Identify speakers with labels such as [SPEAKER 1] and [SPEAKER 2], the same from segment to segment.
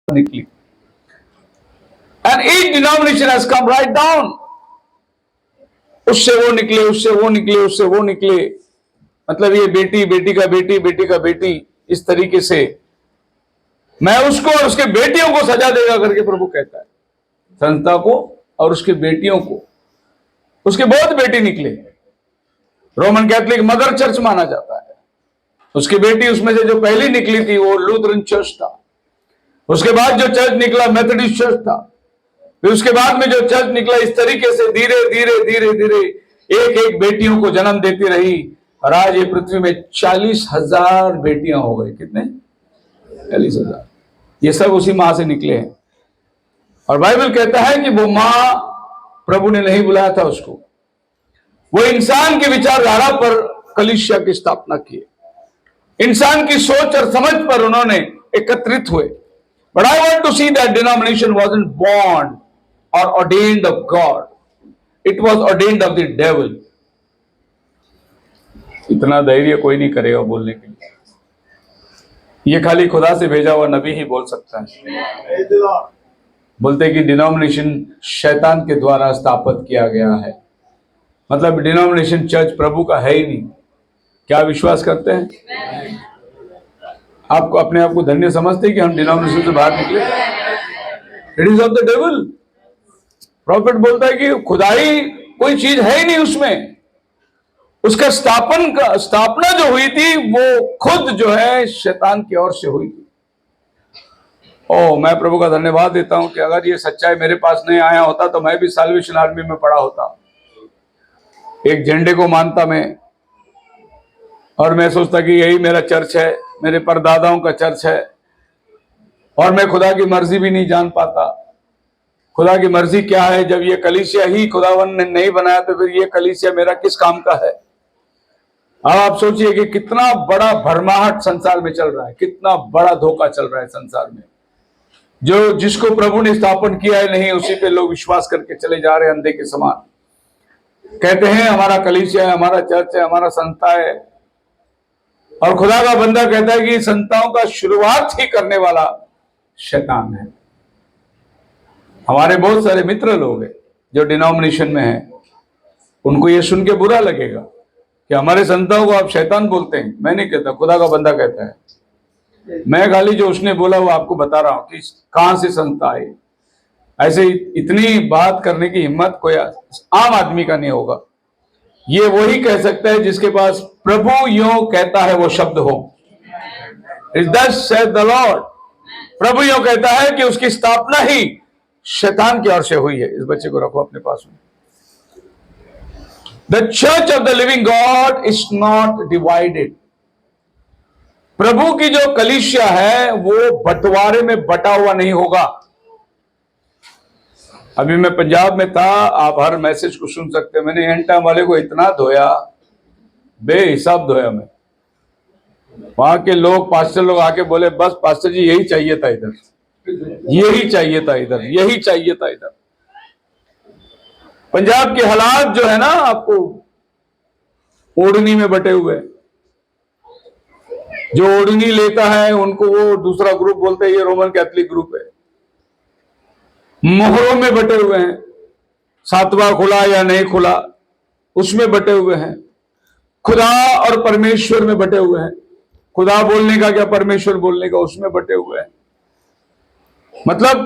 [SPEAKER 1] निकली। And each denomination has come right down. उससे वो निकले, उससे वो निकले, उससे वो निकले। मतलब ये बेटी, बेटी का बेटी, बेटी का बेटी, इस तरीके से मैं उसको और उसके बेटियों को सजा देगा करके प्रभु कहता है। संता को और उसके बेटियों को, उसके बहुत बेटी निकले। रोमन कैथोलिक मदर चर्च माना जाता है। उसकी बेटी उसमें से जो पहली निकली थी वो लूथरन चर्च था। उसके बाद जो चर्च निकला मेथोडिस्ट चर्च था। फिर उसके बाद में जो चर्च निकला, इस तरीके से धीरे धीरे धीरे धीरे एक एक बेटियों को जन्म देती रही। और आज ये पृथ्वी में 40,000 बेटियां हो गई। कितने? 40,000। ये सब उसी मां से निकले हैं। और बाइबल कहता है कि वो मां, प्रभु ने नहीं बुलाया था उसको, वो इंसान की विचारधारा पर कलीसिया की स्थापना की, इंसान की सोच और समझ पर उन्होंने एकत्रित हुए। But I want to see that denomination wasn't born or ordained of God. It was ordained of the devil. इतना धैर्य कोई नहीं करेगा बोलने के लिए। ये खाली खुदा से भेजा हुआ नबी ही बोल सकता है। बोलते कि डिनोमिनेशन शैतान के द्वारा स्थापित किया गया है। मतलब डिनोमिनेशन चर्च प्रभु का है ही नहीं। क्या विश्वास करते हैं? आपको अपने आप को धन्य समझते हैं कि हम डिनोमिनेशन से बाहर निकले? It is of the devil. Profit बोलता है कि खुदाई कोई चीज है ही नहीं उसमें। उसका स्थापना जो हुई थी वो खुद जो है शैतान की ओर से हुई थी। ओ, मैं प्रभु का धन्यवाद देता हूं कि अगर ये सच्चाई मेरे पास नहीं आया होता तो मैं भी साल्वेशन आर्मी में पड़ा होता। एक झंडे को मानता मैं, और मैं सोचता कि यही मेरा चर्च है, मेरे परदादाओं का चर्च है, और मैं खुदा की मर्जी भी नहीं जान पाता। खुदा की मर्जी क्या है? जब ये कलीसिया ही खुदावन ने नहीं बनाया तो फिर ये कलीसिया मेरा किस काम का है? अब आप सोचिए कि कितना बड़ा भरमाहट संसार में चल रहा है, कितना बड़ा धोखा चल रहा है संसार में। जो जिसको प्रभु ने स्थापन किया है नहीं, उसी पे लोग विश्वास करके चले जा रहे हैं अंधे के समान। कहते हैं हमारा कलीसिया है, हमारा चर्च है, हमारा संता है, और खुदा का बंदा कहता है कि संताओं का शुरुआत ही करने वाला शैतान है। हमारे बहुत सारे मित्र लोग हैं जो डिनोमिनेशन में हैं, उनको ये सुन के बुरा लगेगा कि हमारे संताओं को आप शैतान बोलते हैं। मैं नहीं कहता, खुदा का बंदा कहता है। मैं खाली जो उसने बोला वो आपको बता रहा हूं कि कहां से संता है। ऐसे इतनी बात करने की हिम्मत कोई आम आदमी का नहीं होगा। ये वही कह सकता है जिसके पास प्रभु यूं कहता है वो शब्द हो। Thus saith the Lord। प्रभु यूं कहता है कि उसकी स्थापना ही शैतान की ओर से हुई है। इस बच्चे को रखो अपने पास में। The church of the living God is not divided। प्रभु की जो कलीसिया है वो बंटवारे में बटा हुआ नहीं होगा। अभी मैं पंजाब में था, आप हर मैसेज को सुन सकते हैं। मैंने एंड टाइम वाले को इतना धोया, बेहिसाब धोया मैं। वहां के लोग, पास्टर लोग आके बोले बस पास्टर जी यही चाहिए था इधर, यही चाहिए था इधर, यही चाहिए था इधर। पंजाब के हालात जो है ना, आपको ओढ़नी में बटे हुए, जो ओढ़नी लेता है उनको वो दूसरा ग्रुप बोलते हैं ये रोमन कैथोलिक ग्रुप है। मोहरों में बटे हुए हैं, सातवां खुला या नहीं खुला उसमें बटे हुए हैं। खुदा और परमेश्वर में बटे हुए हैं। खुदा बोलने का क्या परमेश्वर बोलने का, उसमें बटे हुए हैं। मतलब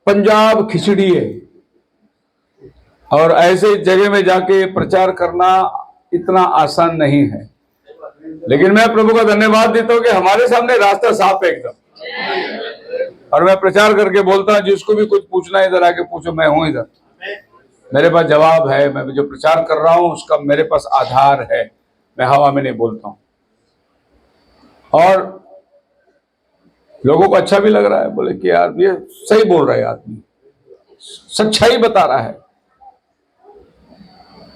[SPEAKER 1] पंजाब खिचड़ी है। और ऐसे जगह में जाके प्रचार करना इतना आसान नहीं है। लेकिन मैं प्रभु का धन्यवाद देता हूं कि हमारे सामने रास्ता साफ है एकदम। और मैं प्रचार करके बोलता हूं जिसको भी कुछ पूछना है इधर आके पूछो, मैं हूं इधर, मेरे पास जवाब है। मैं जो प्रचार कर रहा हूं उसका मेरे पास आधार है। मैं हवा में नहीं बोलता हूं। और लोगों को अच्छा भी लग रहा है, बोले कि यार ये सही बोल रहा है आदमी, सच्चाई बता रहा है।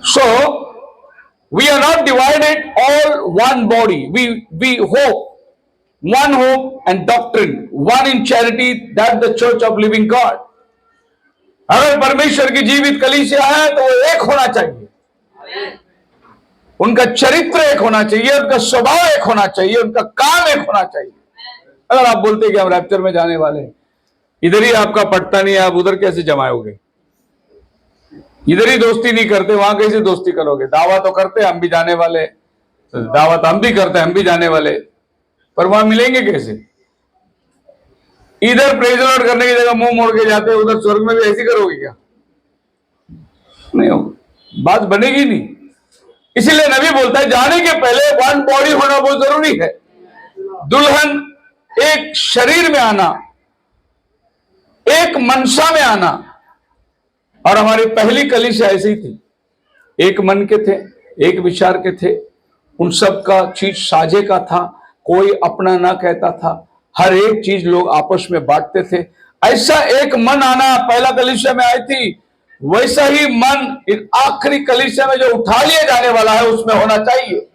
[SPEAKER 1] So we are not divided, all one body. We hope, one hope and doctrine, one in charity, that the church of living God। अगर परमेश्वर की जीवित कलीसिया है तो वो एक होना चाहिए। उनका चरित्र एक होना चाहिए, उनका स्वभाव एक होना चाहिए, उनका काम एक होना चाहिए। अगर आप बोलते कि हम रैप्चर में जाने वाले हैं, इधर ही आपका पटता नहीं है, आप उधर कैसे जमाओगे? इधर ही दोस्ती नहीं करते, वहां कैसे दोस्ती करोगे? दावा तो करते हम भी जाने वाले, दावत हम भी करते हम भी जाने वाले, पर वहां मिलेंगे कैसे? इधर प्रेज लॉर्ड करने की जगह मुंह मोड़ के जाते, उधर स्वर्ग में भी ऐसी करोगे क्या? नहीं होगा, बात बनेगी नहीं। इसीलिए नबी बोलता है जाने के पहले वन बॉडी होना बहुत जरूरी है। दुल्हन एक शरीर में आना, एक मनसा में आना, और हमारी पहली कलीसिया ऐसी ही थी। एक मन के थे, एक विचार के थे, उन सब का चीज साझे का था, कोई अपना ना कहता था, हर एक चीज लोग आपस में बांटते थे। ऐसा एक मन आना पहला कलीसिया में आई थी, वैसा ही मन इन आखिरी कलीसिया में जो उठा लिया जाने वाला है उसमें होना चाहिए।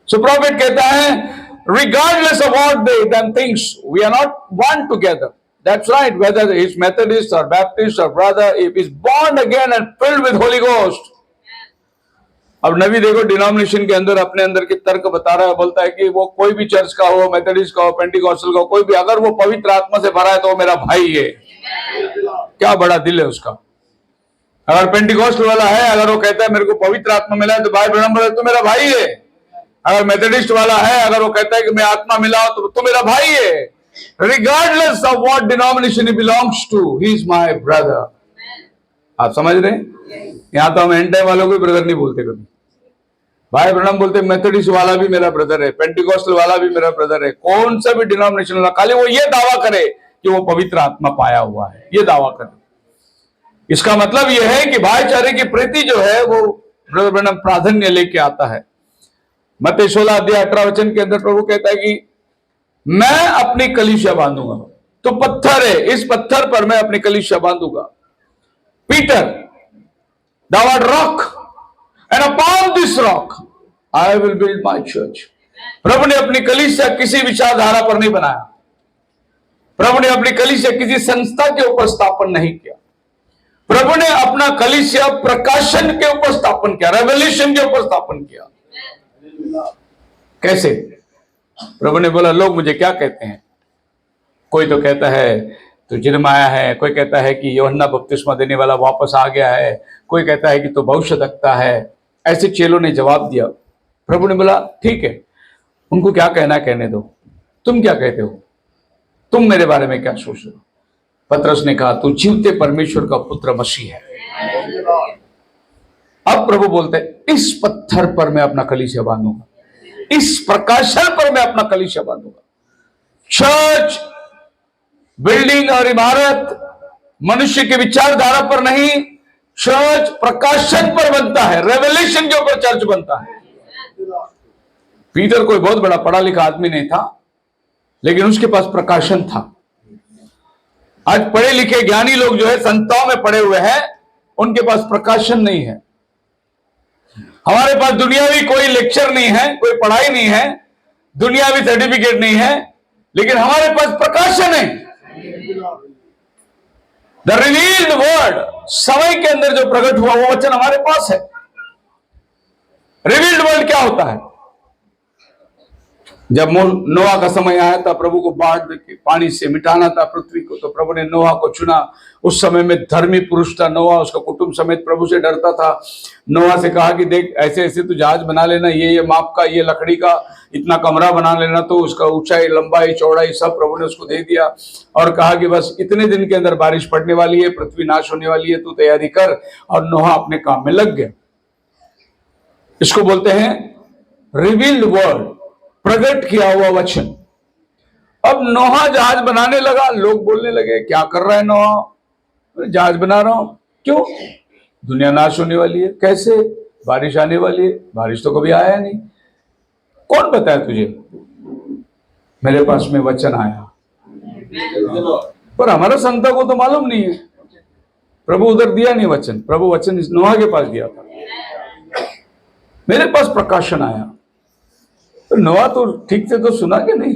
[SPEAKER 1] सो प्रॉफिट कहता है regardless of what they then thinks, we are not one together. That's right, whether he is Methodist or Baptist or brother, if he is born again and filled with Holy Ghost. अब नबी देखो denomination के अंदर अपने अंदर के तर्क बता रहा है, बोलता है कि वो कोई भी चर्च का हो, मेथोडिस्ट का हो, पेंटिकॉस्टल का हो, कोई भी अगर वो पवित्र आत्मा से भरा है तो वो मेरा भाई है। क्या बड़ा दिल है उसका। अगर पेंटिकॉस्टल वाला है, अगर वो कहता है मेरे को पवित्र आत्मा मिला है तो भाई ब्रह्म बोले तो मेरा भाई है। अगर मेथोडिस्ट वाला है, अगर वो कहता है कि मैं आत्मा मिला हूं तो मेरा भाई है। Regardless of what denomination he belongs to, he is my brother. आप समझ रहे हैं? यहां तो हम एंड टाइम वालों को ब्रदर नहीं बोलते कभी, भाई ब्रह्म बोलते। मेथोडिस्ट वाला भी मेरा ब्रदर है, पेंटिकॉस्टल वाला भी मेरा ब्रदर है, कौन सा भी डिनोमिनेशन वाला, खाली वो ये दावा करे कि वो पवित्र आत्मा पाया हुआ है, ये दावा करे। इसका मतलब यह है कि भाईचारे की प्रीति जो है वो ब्रदर ब्रह्म प्राधान्य लेके आता है। मत्ती 16 अध्याय 18 वचन के अंदर प्रभु कहता है कि मैं अपनी कलीसिया बांधूंगा, तो पत्थर है, इस पत्थर पर मैं अपनी कलीसिया बांधूंगा। Peter, thou art rock, and upon this rock I will build my church. प्रभु ने अपनी कलीसिया किसी विचारधारा पर नहीं बनाया, प्रभु ने अपनी कलीसिया किसी संस्था के ऊपर स्थापन नहीं किया, प्रभु ने अपना कलीसिया प्रकाशन के ऊपर स्थापन किया, रेवल्यूशन के ऊपर स्थापन किया। कैसे? प्रभु ने बोला लोग मुझे क्या कहते हैं, कोई तो कहता है तो जिरमाया है, कोई कहता है कि यूहन्ना बपतिस्मा देने वाला वापस आ गया है, कोई कहता है कि तो भविष्यद्वक्ता है। ऐसे चेलों ने जवाब दिया। प्रभु ने बोला ठीक है, उनको क्या कहना है कहने दो, तुम क्या कहते हो, तुम मेरे बारे में क्या सोच रहे हो? पतरस ने कहा तू जीवते परमेश्वर का पुत्र मसीह है। अब प्रभु बोलते हैं इस पत्थर पर मैं अपना कलीसिया बांधूंगा, इस प्रकाशन पर मैं अपना कलीसिया बांधूंगा। चर्च बिल्डिंग और इमारत मनुष्य की विचारधारा पर नहीं, चर्च प्रकाशन पर बनता है, रेवल्यूशन के ऊपर चर्च बनता है। पीटर कोई बहुत बड़ा पढ़ा लिखा आदमी नहीं था, लेकिन उसके पास प्रकाशन था। आज पढ़े लिखे ज्ञानी लोग जो है संस्थाओं में पढ़े हुए हैं, उनके पास प्रकाशन नहीं है। हमारे पास दुनियावी कोई लेक्चर नहीं है, कोई पढ़ाई नहीं है, दुनियावी सर्टिफिकेट नहीं है, लेकिन हमारे पास प्रकाशन है। द रिवील्ड वर्ड, समय के अंदर जो प्रकट हुआ वो वचन हमारे पास है। रिवील्ड वर्ड क्या होता है? जब नोआ का समय आया था, प्रभु को बाढ़ के पानी से मिटाना था पृथ्वी को, तो प्रभु ने नोआ को चुना। उस समय में धर्मी पुरुष था नोआ, उसका कुटुंब समेत प्रभु से डरता था। नोआ से कहा कि देख ऐसे ऐसे तू जहाज बना लेना, ये माप का, ये लकड़ी का इतना कमरा बना लेना, तो उसका ऊंचाई लंबाई चौड़ाई सब प्रभु ने उसको दे दिया और कहा कि बस इतने दिन के अंदर बारिश पड़ने वाली है, पृथ्वी नाश होने वाली है, तू तैयारी कर। और नोआ अपने काम में लग गया। इसको बोलते हैं रिवील्ड वर्ड, प्रकट किया हुआ वचन। अब नोहा जहाज बनाने लगा, लोग बोलने लगे क्या कर रहा है नोहा, जहाज बना रहा हूं। क्यों? दुनिया नाश होने वाली है। कैसे? बारिश आने वाली है, बारिश तो कभी आया नहीं। कौन बताया तुझे? मेरे पास में वचन आया, पर हमारा संता को तो मालूम नहीं है। प्रभु उधर दिया नहीं वचन, प्रभु वचन इस नोहा के पास दिया था। मेरे पास प्रकाशन आया, तो नोआ तो ठीक से तो सुना कि नहीं?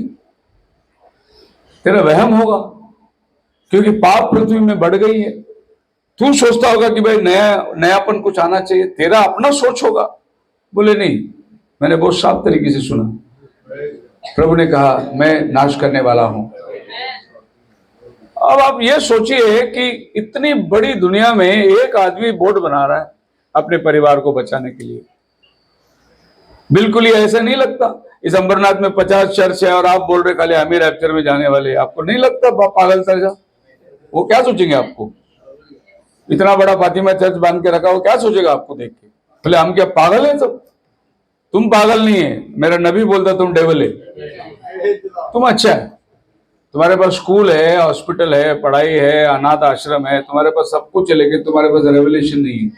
[SPEAKER 1] तेरा वहम होगा, क्योंकि पाप पृथ्वी में बढ़ गई है। तू सोचता होगा कि भाई नयापन कुछ आना चाहिए, तेरा अपना सोच होगा। बोले नहीं, मैंने बहुत साफ तरीके से सुना। प्रभु ने कहा मैं नाश करने वाला हूं, अब आप ये सोचिए कि इतनी बड़ी दुनिया में एक आदमी बोर्ड बना रहा है अपने परिवार को बचाने के लिए। बिल्कुल ही ऐसा नहीं लगता। इस अंबरनाथ में 50 चर्च है और आप बोल रहे खाली हम ही रैप्चर में जाने वाले। आपको नहीं लगता पागल सर्जा? वो क्या सोचेंगे आपको? इतना बड़ा फातिमा चर्च बांध के रखा, वो क्या सोचेगा आपको देख के? बोले हम क्या पागल है सब? तुम पागल नहीं है, मेरा नबी बोलता तुम डेविल है। तुम अच्छा है, तुम्हारे पास स्कूल है, हॉस्पिटल है, पढ़ाई है, अनाथ आश्रम है, तुम्हारे पास सब कुछ है, लेकिन तुम्हारे पास रेवलेशन नहीं है।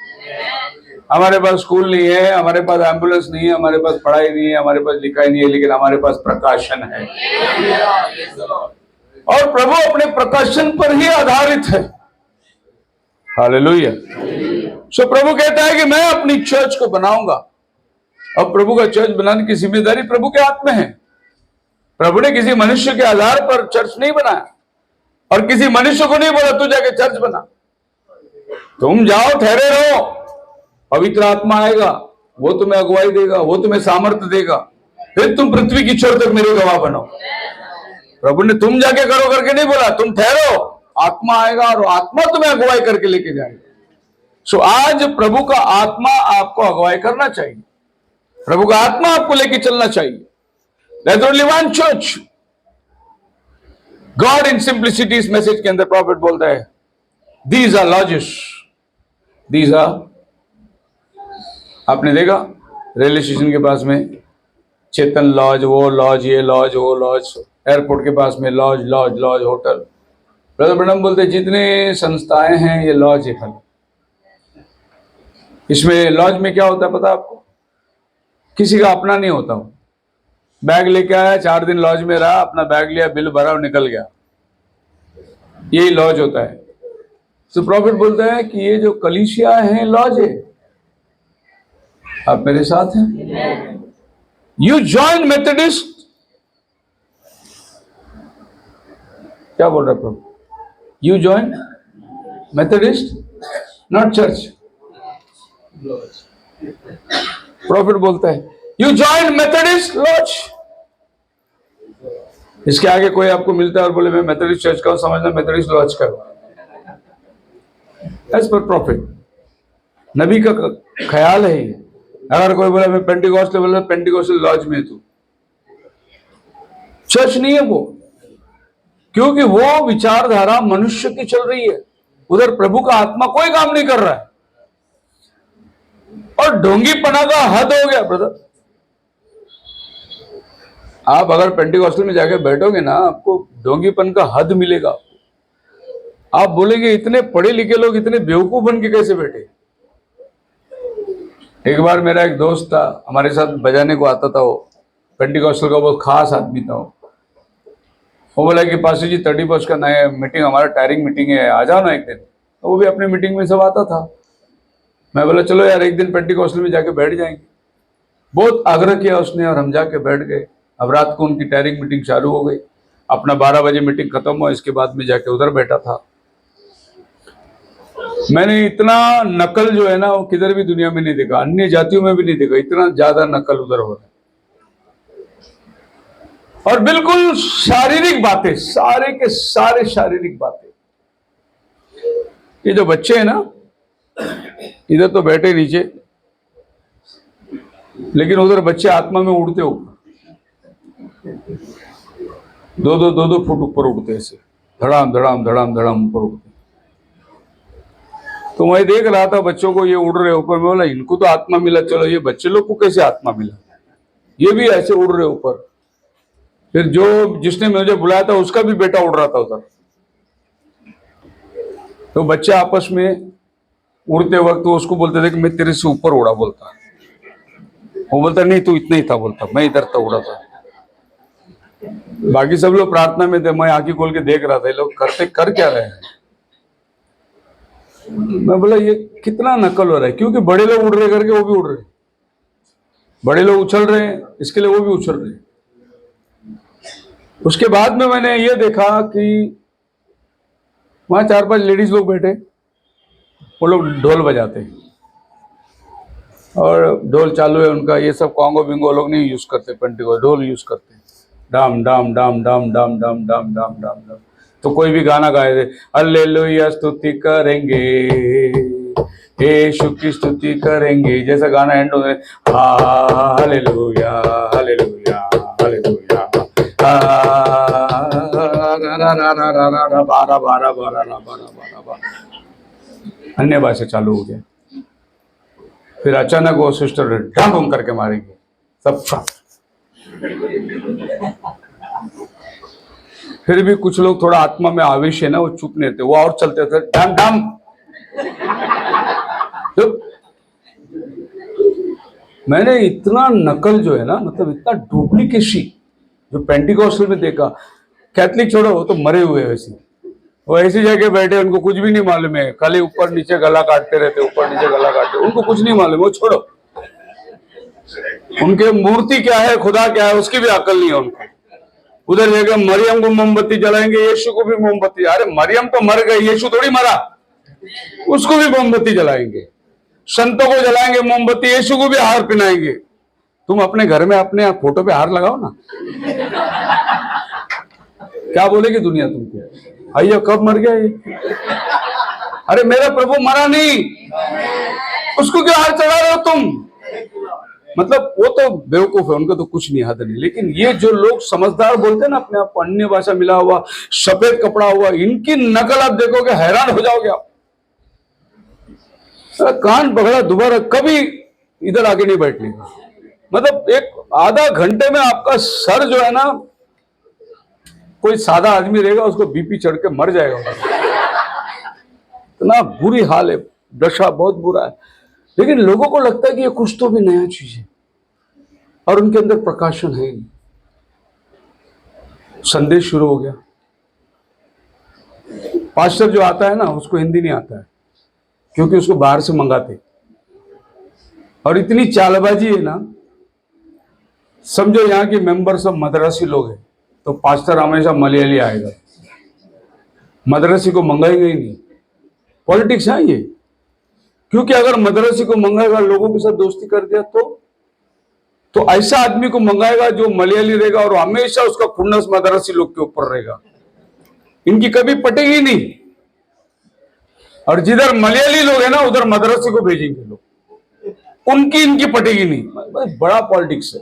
[SPEAKER 1] हमारे पास स्कूल नहीं है, हमारे पास एम्बुलेंस नहीं है, हमारे पास पढ़ाई नहीं है, हमारे पास लिखाई नहीं है, लेकिन हमारे पास प्रकाशन है। और प्रभु अपने प्रकाशन पर ही आधारित है। हालेलुया। सो प्रभु कहता है कि मैं अपनी चर्च को बनाऊंगा। अब प्रभु का चर्च बनाने की जिम्मेदारी प्रभु के हाथ में है। प्रभु ने किसी मनुष्य के आधार पर चर्च नहीं बनाया और किसी मनुष्य को नहीं बोला तू जाके चर्च बना। तुम जाओ, ठहरे रहो, पवित्र आत्मा आएगा, वो तुम्हें अगुवाई देगा, वो तुम्हें सामर्थ्य देगा, फिर तुम पृथ्वी की छोर तक मेरे गवाह बनो। प्रभु ने तुम जाके करो करके नहीं बोला, तुम ठहरो, आत्मा आएगा और आत्मा तुम्हें अगुवाई करके लेके जाएगा। सो आज प्रभु का आत्मा आपको अगुवाई करना चाहिए, प्रभु का आत्मा आपको लेके चलना चाहिए। There's only one church. God in simplicity इस मैसेज के अंदर प्रॉफिट बोलता है these are lodges. These are, आपने देखा रेलवे स्टेशन के पास में चेतन लॉज, वो लॉज, ये लॉज, वो लॉज, एयरपोर्ट के पास में lodge lodge lodge hotel. Brother ब्रह्म बोलते जितने संस्थाएं हैं ये लॉज है खाली। इसमें लॉज में क्या होता है पता आपको? किसी का अपना नहीं होता। वो बैग लेके आया, 4 दिन लॉज में रहा, अपना बैग लिया, बिल भरा और निकल गया, यही लॉज होता है। तो प्रॉफिट बोलता है कि ये जो कलीसिया है लॉज है। आप मेरे साथ हैं? यू जॉइन मेथोडिस्ट, क्या बोल रहा है प्रभु? You join Methodist, not church. Prophet बोलता है यू जॉइन मेथोडिस्ट लॉज। इसके आगे कोई आपको मिलता है और बोले मैं मेथोडिस्ट चर्च का हूं, समझना मेथोडिस्ट लॉज का। एज पर प्रॉफिट, नबी का ख्याल है ये। अगर कोई बोला मैं पेंटिकॉस्टल, बोला पेंटिकॉस्टल लॉज में तू, चर्च नहीं है वो, क्योंकि वो विचारधारा मनुष्य की चल रही है। उधर प्रभु का आत्मा कोई काम नहीं कर रहा है और ढोंगीपना का हद हो गया ब्रदर। आप अगर पेंटिकॉस्टल में जाके बैठोगे ना, आपको ढोंगीपन का हद मिलेगा। आप बोलेंगे इतने पढ़े लिखे लोग इतने बेवकूफ बन के कैसे बैठे। एक बार मेरा एक दोस्त था, हमारे साथ बजाने को आता था, वो पेंटिकॉस्टल का बहुत खास आदमी था। वो बोला कि पासी जी 31 का नया मीटिंग, हमारा टायरिंग मीटिंग है, आ जाओ ना एक दिन। तो वो भी अपने मीटिंग में सब आता था। मैं बोला चलो यार एक दिन पेंटिकॉस्टल में जाके बैठ जाएंगे। बहुत आग्रह किया उसने और हम जाके बैठ गए। अब रात को उनकी टायरिंग मीटिंग चालू हो गई, अपना 12 बजे मीटिंग खत्म हुआ, इसके बाद में जाके उधर बैठा था। मैंने इतना नकल जो है ना वो किधर भी दुनिया में नहीं देखा, अन्य जातियों में भी नहीं देखा, इतना ज्यादा नकल उधर हो रहा है। और बिल्कुल शारीरिक बातें, सारे के सारे शारीरिक बातें। ये जो बच्चे हैं ना इधर तो बैठे नीचे, लेकिन उधर बच्चे आत्मा में उड़ते ऊपर, 2-2 फुट ऊपर उड़ते, ऐसे धड़ाम धड़ाम धड़ाम धड़ाम ऊपर उड़ते। तो मैं देख रहा था बच्चों को, ये उड़ रहे ऊपर। मैं बोला इनको तो आत्मा मिला, चलो ये बच्चे लोग को कैसे आत्मा मिला? ये भी ऐसे उड़ रहे ऊपर। फिर जो जिसने मुझे बुलाया था उसका भी बेटा उड़ रहा था उधर। तो बच्चे आपस में उड़ते वक्त तो उसको बोलते थे कि मैं तेरे से ऊपर उड़ा, बोलता। वो बोलता नहीं तू इतना ही था, बोलता मैं इधर था, उड़ा था। बाकी सब लोग प्रार्थना में थे, मैं आंखें खोल के देख रहा था ये लोग कर क्या रहे हैं। मैं बोला ये कितना नकल हो रहा है, क्योंकि बड़े लोग उड़ रहे करके वो भी उड़ रहे, बड़े लोग उछल रहे हैं इसके लिए वो भी उछल रहे हैं। उसके बाद में मैंने ये देखा कि वहां 4-5 लेडीज लोग बैठे, वो लोग ढोल बजाते हैं और ढोल चालू है उनका। ये सब कॉन्गो बिंगो लोग नहीं यूज करते, पेंटिको ढोल यूज करते हैं। डाम डाम डाम डाम डाम डाम डाम डाम डाम डाम। तो कोई भी गाना गाए थे, हालेलुया स्तुति करेंगे, यीशु की स्तुति करेंगे, जैसा गाना एंड हो गए, हालेलुया हालेलुया हालेलुया, बारह बारह बारह बारह, अन्य भाषा चालू हो गया। फिर अचानक वो सिस्टर डम करके मारेंगे सब। फिर भी कुछ लोग थोड़ा आत्मा में आवेश है ना, वो चुप नहीं थे, वो और चलते थे, डम डम चुप। मैंने इतना नकल जो है ना, मतलब इतना डुप्लीकेसी जो पेंटिकॉस्टल में देखा। कैथलिक छोड़ो, वो तो मरे हुए वैसे, वो ऐसी जगह बैठे, उनको कुछ भी नहीं मालूम है, खाली ऊपर नीचे गला काटते रहते, ऊपर नीचे गला काटते, उनको कुछ नहीं मालूम, वो छोड़ो। उनके मूर्ति क्या है, खुदा क्या है, उसकी भी अकल नहीं है उनको। उधर जगह मरियम को मोमबत्ती जलाएंगे, यीशु को भी मोमबत्ती, अरे मरियम तो मर गई, यीशु थोड़ी मरा, उसको भी मोमबत्ती जलाएंगे। संतों को जलाएंगे मोमबत्ती, यीशु को भी हार पहनाएंगे। तुम अपने घर में अपने फोटो पे हार लगाओ ना, क्या बोलेगी दुनिया तुमको, आइए कब मर गया ये? अरे मेरा प्रभु मरा नहीं, उसको क्यों हार चढ़ा रहे हो तुम? मतलब वो तो बेवकूफ है, उनको तो कुछ नहीं हाथ नहीं। लेकिन ये जो लोग समझदार बोलते हैं ना, अपने आप को अन्य भाषा मिला हुआ, सफेद कपड़ा हुआ, इनकी नकल आप देखोगे, हैरान हो जाओगे आप। कान पकड़ा, दोबारा कभी इधर आगे नहीं बैठने का। मतलब एक आधा घंटे में आपका सर जो है ना, कोई सादा आदमी रहेगा उसको बीपी चढ़ के मर जाएगा। इतना बुरी हाल है, दशा बहुत बुरा है। लेकिन लोगों को लगता है कि ये कुछ तो भी नया चीज है, और उनके अंदर प्रकाशन है नहीं। संदेश शुरू हो गया। पास्टर जो आता है ना, उसको हिंदी नहीं आता है, क्योंकि उसको बाहर से मंगाते। और इतनी चालबाजी है ना, समझो यहाँ के मेंबर सब मद्रासी लोग हैं, तो पास्टर हमेशा मलयाली आएगा, मद्रासी को मंगाएगा ही नहीं। पॉलिटिक्स है ये, क्योंकि अगर मद्रासी को मंगाएगा, लोगों के साथ दोस्ती कर दिया, तो ऐसा आदमी को मंगाएगा जो मलयाली रहेगा, और हमेशा उसका खुन्नस मद्रासी लोग के ऊपर रहेगा, इनकी कभी पटेगी नहीं। और जिधर मलयाली लोग है ना, उधर मद्रासी को भेजेंगे लोग, उनकी इनकी पटेगी नहीं। बड़ा पॉलिटिक्स है।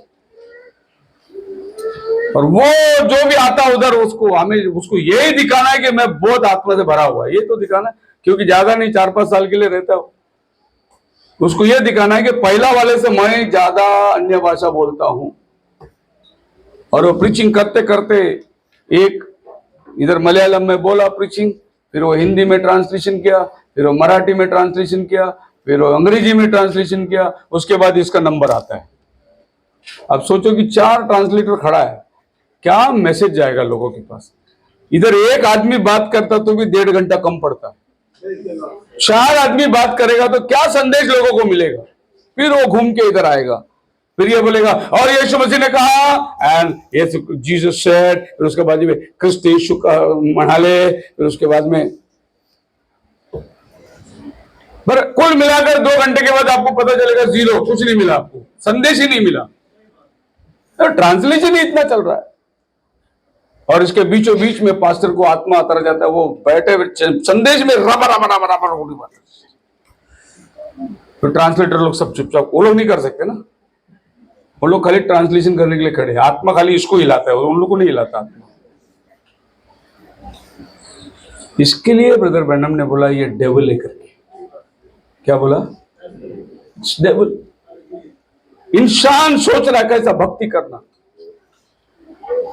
[SPEAKER 1] और वो जो भी आता उधर, उसको यही दिखाना है कि मैं बहुत आत्मा से भरा हुआ है, ये तो दिखाना है, क्योंकि ज्यादा नहीं 4-5 साल के लिए रहता हो। उसको यह दिखाना है कि पहला वाले से मैं ज्यादा अन्य भाषा बोलता हूं। और वो प्रीचिंग करते करते, एक इधर मलयालम में बोला प्रीचिंग, फिर वो हिंदी में ट्रांसलेशन किया, फिर वो मराठी में ट्रांसलेशन किया, फिर वो अंग्रेजी में ट्रांसलेशन किया, उसके बाद इसका नंबर आता है। अब सोचो कि 4 ट्रांसलेटर खड़ा है, क्या मैसेज जाएगा लोगों के पास? इधर एक आदमी बात करता तो भी 1.5 घंटा कम पड़ता, 4 आदमी बात करेगा तो क्या संदेश लोगों को मिलेगा? फिर वो घूम के इधर आएगा, फिर ये बोलेगा और यीशु मसीह ने कहा, एंड यीशु जीसस सेड, फिर उसके बाद में क्रिस्त यीशु का मनाले, फिर उसके बाद में पर कुल मिलाकर 2 घंटे के बाद आपको पता चलेगा 0, कुछ नहीं मिला, आपको संदेश ही नहीं मिला। तो ट्रांसलेशन ही इतना चल रहा है। और इसके बीचों बीच में पास्टर को आत्मा आता जाता है, वो बैठे संदेश में रबर रबर रबर रबर होगी बात। तो ट्रांसलेटर लोग सब चुपचाप, वो लोग नहीं कर सकते ना, वो लोग खाली ट्रांसलेशन करने के लिए खड़े हैं। आत्मा खाली इसको हिलाता है, उन लोग को नहीं हिलाता आत्मा। इसके लिए ब्रदर ब्रैनम ने बोला ये डेविल है करके। क्या बोला? डेविल। इंसान सोच रहा है कैसा भक्ति करना।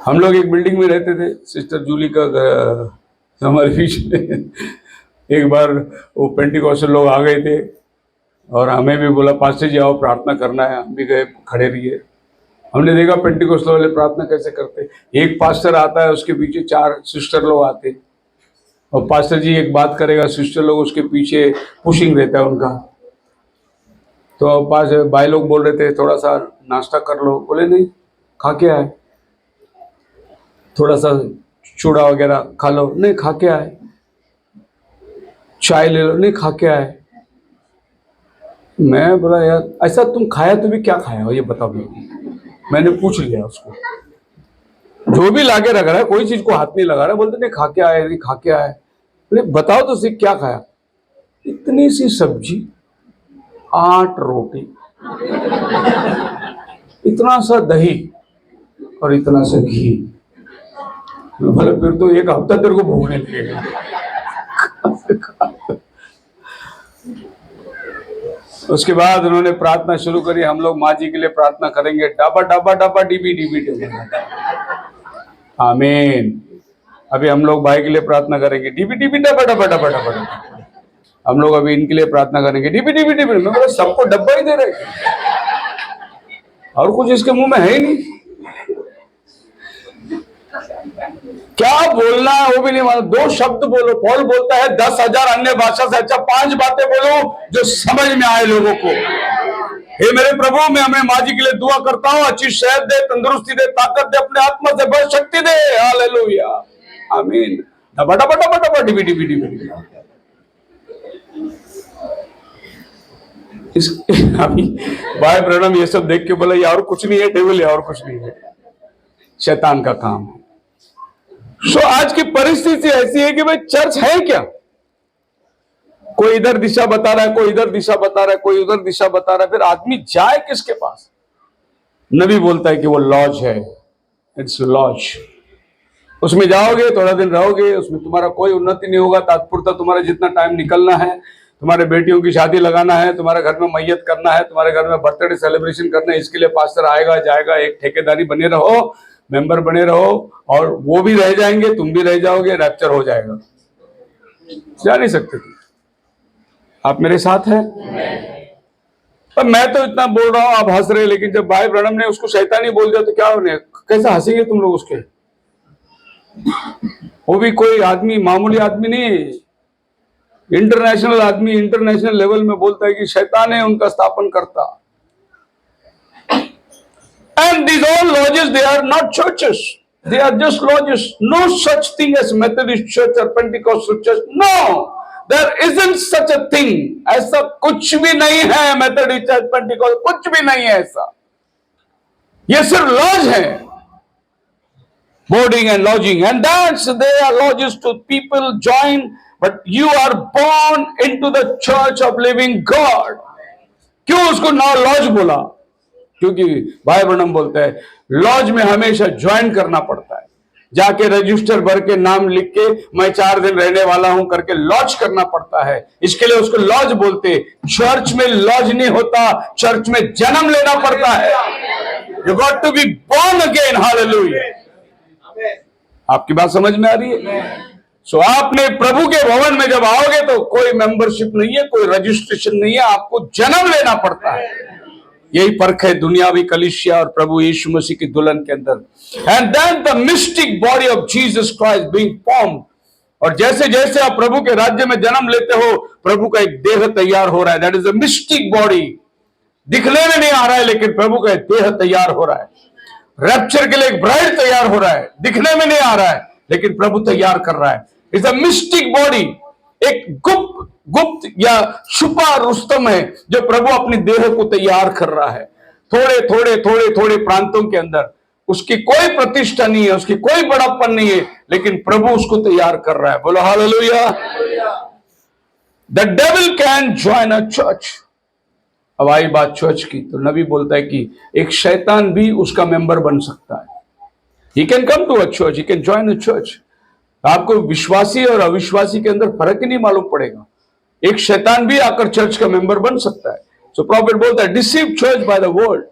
[SPEAKER 1] हम लोग एक बिल्डिंग में रहते थे, सिस्टर जूली का हमारे बीच में एक बार वो पेंटिकॉस्टल लोग आ गए थे और हमें भी बोला पास्टर जी आओ प्रार्थना करना है। हम भी गए, खड़े रहिए। हमने देखा पेंटिकॉस्टल वाले प्रार्थना कैसे करते। एक पास्टर आता है, उसके पीछे 4 सिस्टर लोग आते, और पास्टर जी एक बात करेगा, सिस्टर लोग उसके पीछे पुशिंग रहता है उनका। तो पास भाई लोग बोल रहे थे थोड़ा सा नाश्ता कर लो, बोले नहीं खा के आए, थोड़ा सा चूड़ा वगैरह खा लो, नहीं खा के आए, चाय ले लो, नहीं खा के आए। मैं बोला यार ऐसा तुम खाया तो भी क्या खाया हो ये बताओ। मैंने पूछ लिया उसको, जो भी लाके रख रहा है, कोई चीज को हाथ नहीं लगा रहा है, बोलते नहीं खा के आए, नहीं खा के आए। बोले बताओ तो सही क्या खाया? इतनी सी सब्जी, 8 रोटी, इतना सा दही और इतना सा घी। बोले फिर तो एक हफ्ता तेरे को भूखने लगेगा। उसके बाद उन्होंने प्रार्थना शुरू करी, हम लोग माँ जी के लिए प्रार्थना करेंगे, डाबा डाबा डाबा डीबी डीबी डीबी। आमीन। अभी हम लोग भाई के लिए प्रार्थना करेंगे, डीबी डीबी डबा डबा डबा डबा। हम लोग अभी इनके लिए प्रार्थना करेंगे, डीबी डीबी डीबी। मैं बोला सबको डब्बा ही दे रहे, और कुछ इसके मुंह में है ही नहीं। क्या बोलना है वो भी नहीं मालूम। 2 शब्द बोलो। पौल बोलता है 10,000 अन्य भाषा से अच्छा 5 बातें बोलो जो समझ में आए लोगों को। हे मेरे प्रभु, मैं हमें माँ जी के लिए दुआ करता हूँ, अच्छी सेहत दे, तंदुरुस्ती दे, ताकत दे, अपने आत्मा से बल शक्ति दे। हालेलुया, आमीन। डबा डबा डबा डबा डिबी डिबी डिबी। अभी भाई ब्रैनम ये सब देख के बोला ये और कुछ नहीं है, टेबल है और कुछ नहीं है, शैतान का काम है। सो आज की परिस्थिति ऐसी है कि भाई चर्च है क्या? कोई इधर दिशा बता रहा है, कोई इधर दिशा बता रहा है, कोई उधर दिशा बता रहा है, फिर आदमी जाए किसके पास? नबी बोलता है कि वो लॉज है, इट्स लॉज। उसमें जाओगे, थोड़ा दिन रहोगे, उसमें तुम्हारा कोई उन्नति नहीं होगा। तात्पुरता तुम्हारा जितना टाइम निकलना है, तुम्हारे बेटियों की शादी लगाना है, तुम्हारे घर में मैयत करना है, तुम्हारे घर में बर्थडे सेलिब्रेशन करना है, इसके लिए पास्टर आएगा जाएगा। एक ठेकेदारी बने रहो, मेंबर बने रहो, और वो भी रह जाएंगे, तुम भी रह जाओगे, रैप्चर हो जाएगा। जा नहीं सकते तुम। आप मेरे साथ हैं? अब मैं तो इतना बोल रहा हूं, आप हंस रहे, लेकिन जब भाई ब्रैनम ने उसको शैतानी बोल दिया तो क्या होने, कैसे हंसेंगे तुम लोग उसके? वो भी कोई आदमी, मामूली आदमी नहीं है, इंटरनेशनल आदमी, इंटरनेशनल लेवल में बोलता है कि शैतान है उनका स्थापन करता। And these all lodges, they are not churches. They are just lodges. No such thing as Methodist Church or Pentecostal Church. No, there isn't such a thing. ऐसा कुछ भी नहीं है Methodist Church, Pentecostal, कुछ भी नहीं है ऐसा। ये सिर्फ लॉज है, boarding and lodging, and that's they are lodges to people join. But you are born into the church of living God. क्यों उसको ना लॉज बोला? क्योंकि भाई ब्रैनम बोलते हैं लॉज में हमेशा ज्वाइन करना पड़ता है, जाके रजिस्टर भर के नाम लिख के मैं 4 दिन रहने वाला हूं करके लॉज करना पड़ता है। इसके लिए उसको लॉज बोलते। चर्च में लॉज नहीं होता, चर्च में जन्म लेना पड़ता है। You got to be born again. Hallelujah. आपकी बात समझ में आ रही है? सो आपने प्रभु के भवन में जब आओगे तो कोई मेंबरशिप नहीं है, कोई रजिस्ट्रेशन नहीं है, आपको जन्म लेना पड़ता है। यही फर्क है दुनियावी कलीसिया और प्रभु यीशु मसीह की दुल्हन के अंदर। And then the mystic body of Jesus Christ being formed. और जैसे जैसे आप प्रभु के राज्य में जन्म लेते हो, प्रभु का एक देह तैयार हो रहा है। That is a mistake body. दिखने में नहीं आ रहा है, लेकिन प्रभु का एक देह तैयार हो रहा है। रैप्चर के लिए एक ब्राइड तैयार हो रहा है, दिखने में नहीं आ रहा है, लेकिन प्रभु तैयार कर रहा है। It's a mistake body. एक गुप्त या छुपा रुस्तम है जो प्रभु अपनी देह को तैयार कर रहा है। थोड़े थोड़े थोड़े थोड़े प्रांतों के अंदर उसकी कोई प्रतिष्ठा नहीं है, उसकी कोई बड़प्पन नहीं है, लेकिन प्रभु उसको तैयार कर रहा है। बोलो hallelujah. The devil can join a church. अब आई बात चर्च की, तो नबी बोलता है कि एक शैतान भी उसका मेंबर बन सकता है। He can come to a church, he can join a church. आपको विश्वासी और अविश्वासी के अंदर फर्क ही नहीं मालूम पड़ेगा। एक शैतान भी आकर चर्च का मेंबर बन सकता है। सो प्रॉफिट बोलता है deceive church by the world.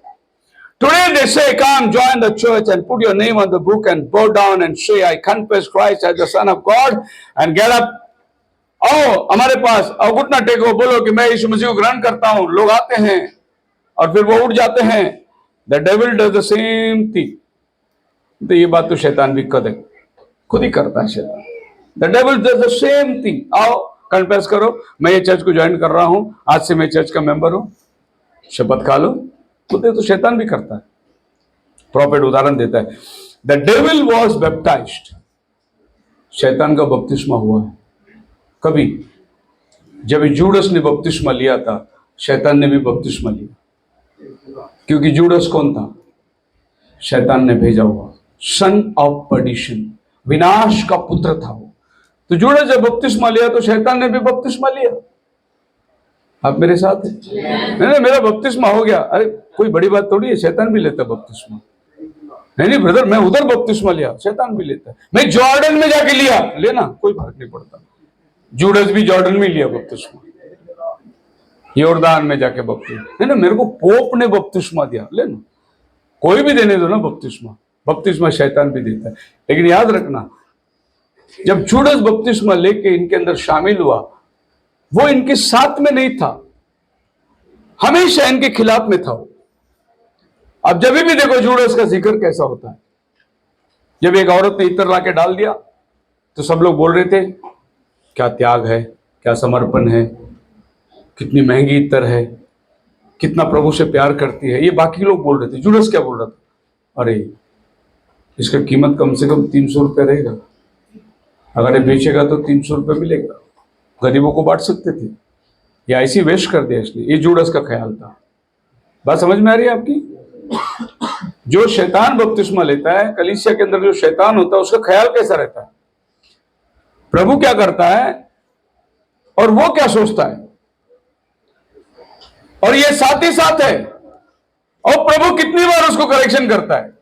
[SPEAKER 1] Today they say come join the church and put your name on the book and bow down and say I confess Christ as the son of God and get up. आओ हमारे पास, आओ घुटना टेको, बोलो कि मैं यीशु मसीह को ग्रहण करता हूं। लोग आते हैं और फिर वो उठ जाते हैं। The devil does the same thing. तो ये बात तो शैतान भी खुद ही करता है शैतान। The devil does the same thing. आओ कन्फेस करो, मैं ये चर्च को ज्वाइन कर रहा हूं, आज से मैं चर्च का मेंबर हूं, शपथ खा लो। तो शैतान भी करता है। प्रॉफिट उदाहरण देता है, द डेविल वॉज बैप्टाइज्ड। शैतान का बपतिस्मा हुआ है कभी? जब जूडस ने बपतिस्मा लिया था, शैतान ने भी बपतिस्मा लिया। क्योंकि जूडस कौन था? शैतान ने भेजा हुआ। सन ऑफ परडिशन, विनाश का पुत्र था वो। तो जूडस जब बपतिस्मा लिया तो शैतान ने भी बपतिस्मा लिया। आप मेरे साथ हैं? नहीं, मेरा बपतिस्मा हो गया, अरे कोई बड़ी बात थोड़ी है, शैतान भी लेता बपतिस्मा। नहीं ब्रदर, मैं उधर बपतिस्मा लिया, शैतान भी लेता है। मैं जॉर्डन में जाके लिया, लेना, कोई फर्क नहीं पड़ता। जूडस भी जॉर्डन में लिया बपतिस्मा, यॉर्दान में जाके बपतिस्मा। नहीं ना, मेरे को पोप ने बपतिस्मा दिया, लेना, कोई भी देने दो ना बपतिस्मा। बपतिस्मा शैतान भी देता है, लेकिन याद रखना, जब जूडस बपतिस्मा लेके इनके अंदर शामिल हुआ, वो इनके साथ में नहीं था, हमेशा इनके खिलाफ में था वो। अब जब भी देखो जूडस का जिक्र कैसा होता है। जब एक औरत ने इत्र लाके डाल दिया तो सब लोग बोल रहे थे, क्या त्याग है, क्या समर्पण है, कितनी महंगी इत्र है, कितना प्रभु से प्यार करती है। ये बाकी लोग बोल रहे थे, जूडस क्या बोल रहा था, अरे इसका कीमत कम से कम 300 रुपये रहेगा, अगर ये बेचेगा तो 300 रुपये मिलेगा, गरीबों को बांट सकते थे। ये ऐसी वेस्ट कर दिया इसने। ये जूडस का ख्याल था। बात समझ में आ रही है आपकी? जो शैतान बपतिस्मा लेता है, कलीसिया के अंदर जो शैतान होता है, उसका ख्याल कैसा रहता है, प्रभु क्या करता है और वो क्या सोचता है, और ये साथ ही साथ है। और प्रभु कितनी बार उसको करेक्शन करता है।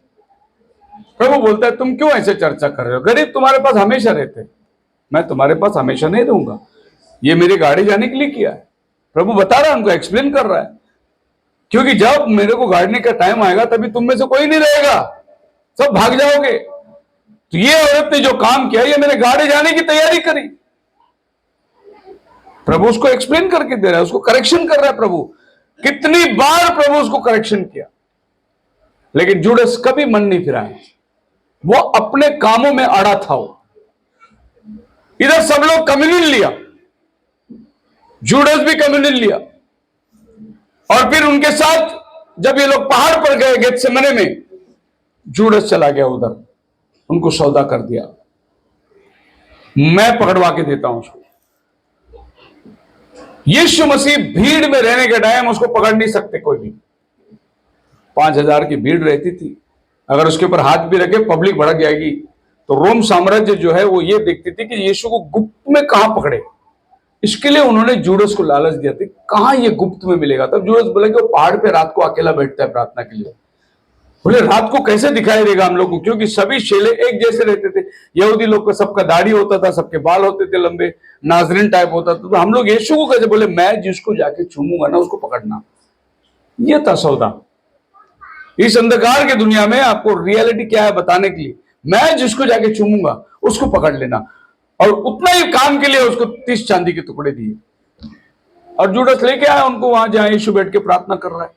[SPEAKER 1] प्रभु बोलता है, तुम क्यों ऐसे चर्चा कर रहे हो, गरीब तुम्हारे पास हमेशा रहते, मैं तुम्हारे पास हमेशा नहीं रहूंगा। ये मेरी गाड़ी जाने के लिए किया है। प्रभु बता रहा है, उनको एक्सप्लेन कर रहा है, क्योंकि जब मेरे को गाड़ने का टाइम आएगा तभी तुम में से कोई नहीं रहेगा, सब भाग जाओगे। तो ये औरत ने जो काम किया, ये मैंने गाड़ी जाने की तैयारी करी। प्रभु उसको एक्सप्लेन करके दे रहा है, उसको करेक्शन कर रहा है प्रभु। कितनी बार प्रभु उसको करेक्शन किया, लेकिन जूडस कभी मन नहीं फिराया। वो अपने कामों में अड़ा था। वो इधर सब लोग कम्युनियन लिया, जूडस भी कम्युनियन लिया, और फिर उनके साथ जब ये लोग पहाड़ पर गए गेत्सेमने में, जूडस चला गया उधर, उनको सौदा कर दिया, मैं पकड़वा के देता हूं उसको। यीशु मसीह भीड़ में रहने के टाइम उसको पकड़ नहीं सकते कोई भी। 5000 की भीड़ रहती थी, अगर उसके ऊपर हाथ भी रखे पब्लिक भड़क जाएगी। तो रोम साम्राज्य जो है वो ये देखती थी कि यीशु को गुप्त में कहां पकड़े। इसके लिए उन्होंने जूडस को लालच दिया था, कहां ये गुप्त में मिलेगा। तब जूडस बोला कि वो पहाड़ पे रात को अकेला बैठता है प्रार्थना के लिए। बोले रात को कैसे दिखाई देगा हम लोग को, क्योंकि सभी शेले एक जैसे रहते थे। यहूदी लोग का सबका दाढ़ी होता था, सबके बाल होते थे लंबे, नाजरीन टाइप होता था। तो हम लोग यीशु को कैसे, बोले मैं जिसको जाके चूमूंगा ना उसको पकड़ना। ये था सौदा। इस अंधकार की दुनिया में आपको रियलिटी क्या है बताने के लिए, मैं जिसको जाके चूमूंगा उसको पकड़ लेना। और उतना ही काम के लिए उसको 30 चांदी के टुकड़े दिए। और जूडस लेके आया उनको वहां जहां यीशु बैठ के प्रार्थना कर रहा है।